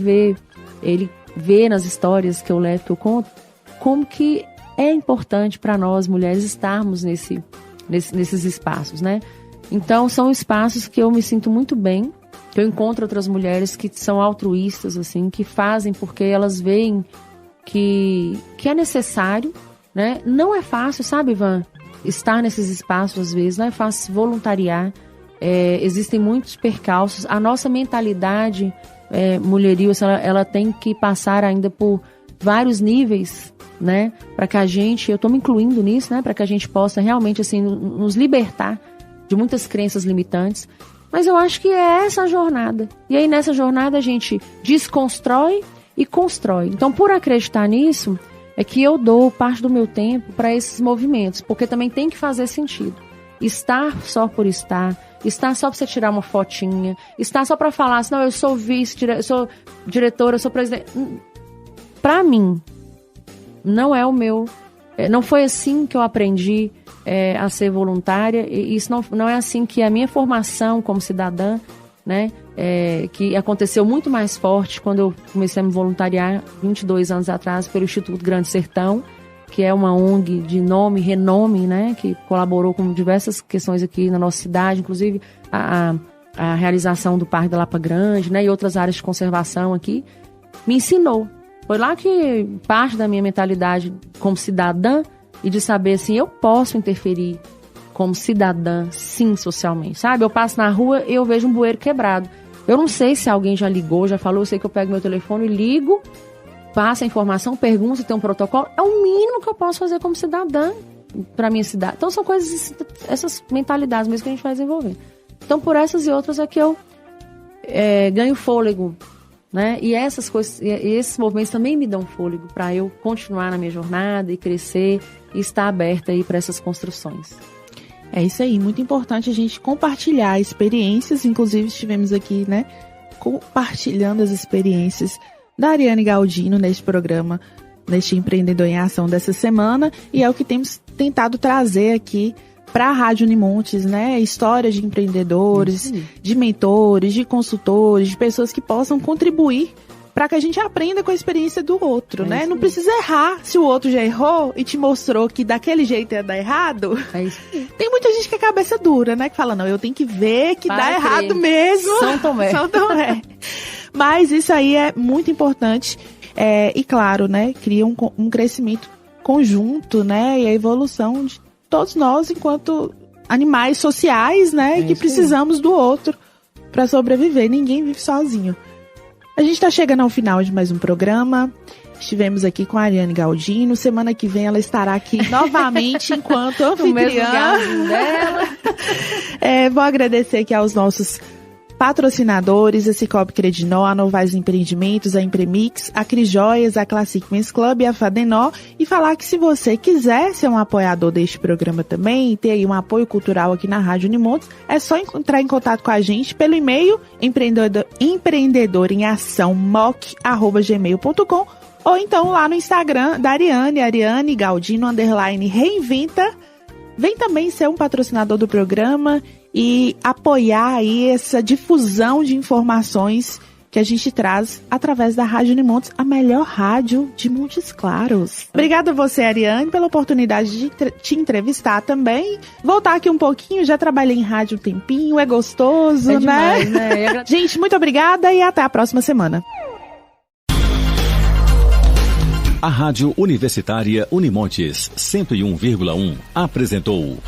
vê nas histórias que eu levo, que eu conto, como que é importante para nós, mulheres, estarmos nesses espaços, né. Então, são espaços que eu me sinto muito bem, que eu encontro outras mulheres que são altruístas, assim, que fazem porque elas veem que é necessário, né? Não é fácil, sabe, Ivan? Estar nesses espaços, às vezes, não é fácil se voluntariar. Existem muitos percalços. A nossa mentalidade mulheril, ela tem que passar ainda por vários níveis, né? Para que a gente, eu estou me incluindo nisso, né? Para que a gente possa realmente, assim, nos libertar de muitas crenças limitantes. Mas eu acho que é essa a jornada. E aí, nessa jornada, a gente desconstrói e constrói. Então, por acreditar nisso, é que eu dou parte do meu tempo para esses movimentos, porque também tem que fazer sentido. Estar só por estar só para você tirar uma fotinha, estar só para falar assim, não, eu sou eu sou diretora, eu sou presidente. Para mim, não é o meu... não foi assim que eu aprendi a ser voluntária, e isso não é assim que a minha formação como cidadã, né, que aconteceu muito mais forte quando eu comecei a me voluntariar 22 anos atrás pelo Instituto Grande Sertão, que é uma ONG de nome e renome, né, que colaborou com diversas questões aqui na nossa cidade, inclusive a realização do Parque da Lapa Grande, né, e outras áreas de conservação aqui, me ensinou. Foi lá que parte da minha mentalidade como cidadã e de saber assim, eu posso interferir como cidadã, sim, socialmente, sabe? Eu passo na rua e eu vejo um bueiro quebrado. Eu não sei se alguém já ligou, já falou, eu sei que eu pego meu telefone e ligo, passo a informação, pergunto se tem um protocolo. É o mínimo que eu posso fazer como cidadã para minha cidade. Então são coisas, essas mentalidades mesmo que a gente vai desenvolver. Então por essas e outras é que eu ganho fôlego, né? E essas coisas, esses movimentos também me dão fôlego para eu continuar na minha jornada e crescer e estar aberta aí para essas construções. É isso aí, muito importante a gente compartilhar experiências, inclusive estivemos aqui, né, compartilhando as experiências da Ariane Galdino neste programa, neste Empreendedor em Ação dessa semana, e é o que temos tentado trazer aqui para a Rádio Unimontes, né, histórias de empreendedores, de mentores, de consultores, de pessoas que possam contribuir para que a gente aprenda com a experiência do outro, né? Não precisa errar se o outro já errou e te mostrou que daquele jeito ia dar errado. Tem muita gente que é cabeça dura, né? Que fala, não, eu tenho que ver que dá errado mesmo. São Tomé. Mas isso aí é muito importante. E claro, né? Cria um crescimento conjunto, né? E a evolução de todos nós enquanto animais sociais, né? E que precisamos do outro para sobreviver. Ninguém vive sozinho. A gente está chegando ao final de mais um programa. Estivemos aqui com a Ariane Galdino. Semana que vem ela estará aqui novamente enquanto anfitriã. Vou agradecer aqui aos nossos patrocinadores, a Cicobi Credinor, a Novais Empreendimentos, a Impremix, a Crijoias, a Classic Men's Club e a Fadenor. E falar que se você quiser ser um apoiador deste programa também, ter aí um apoio cultural aqui na Rádio Unimontes, é só entrar em contato com a gente pelo e-mail empreendedoremasãomoc@gmail.com ou então lá no Instagram da Ariane Galdino _reinventa. Vem também ser um patrocinador do programa e apoiar aí essa difusão de informações que a gente traz através da Rádio Unimontes, a melhor rádio de Montes Claros. Obrigada a você, Ariane, pela oportunidade de te entrevistar também. Voltar aqui um pouquinho, já trabalhei em rádio um tempinho, é gostoso, demais, né? Gente, muito obrigada e até a próxima semana. A Rádio Universitária Unimontes 101,1 apresentou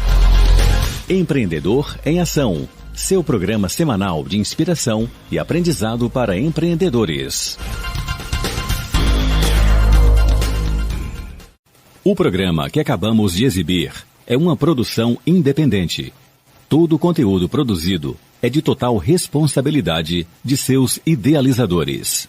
Empreendedor em Ação, seu programa semanal de inspiração e aprendizado para empreendedores. O programa que acabamos de exibir é uma produção independente. Todo o conteúdo produzido é de total responsabilidade de seus idealizadores.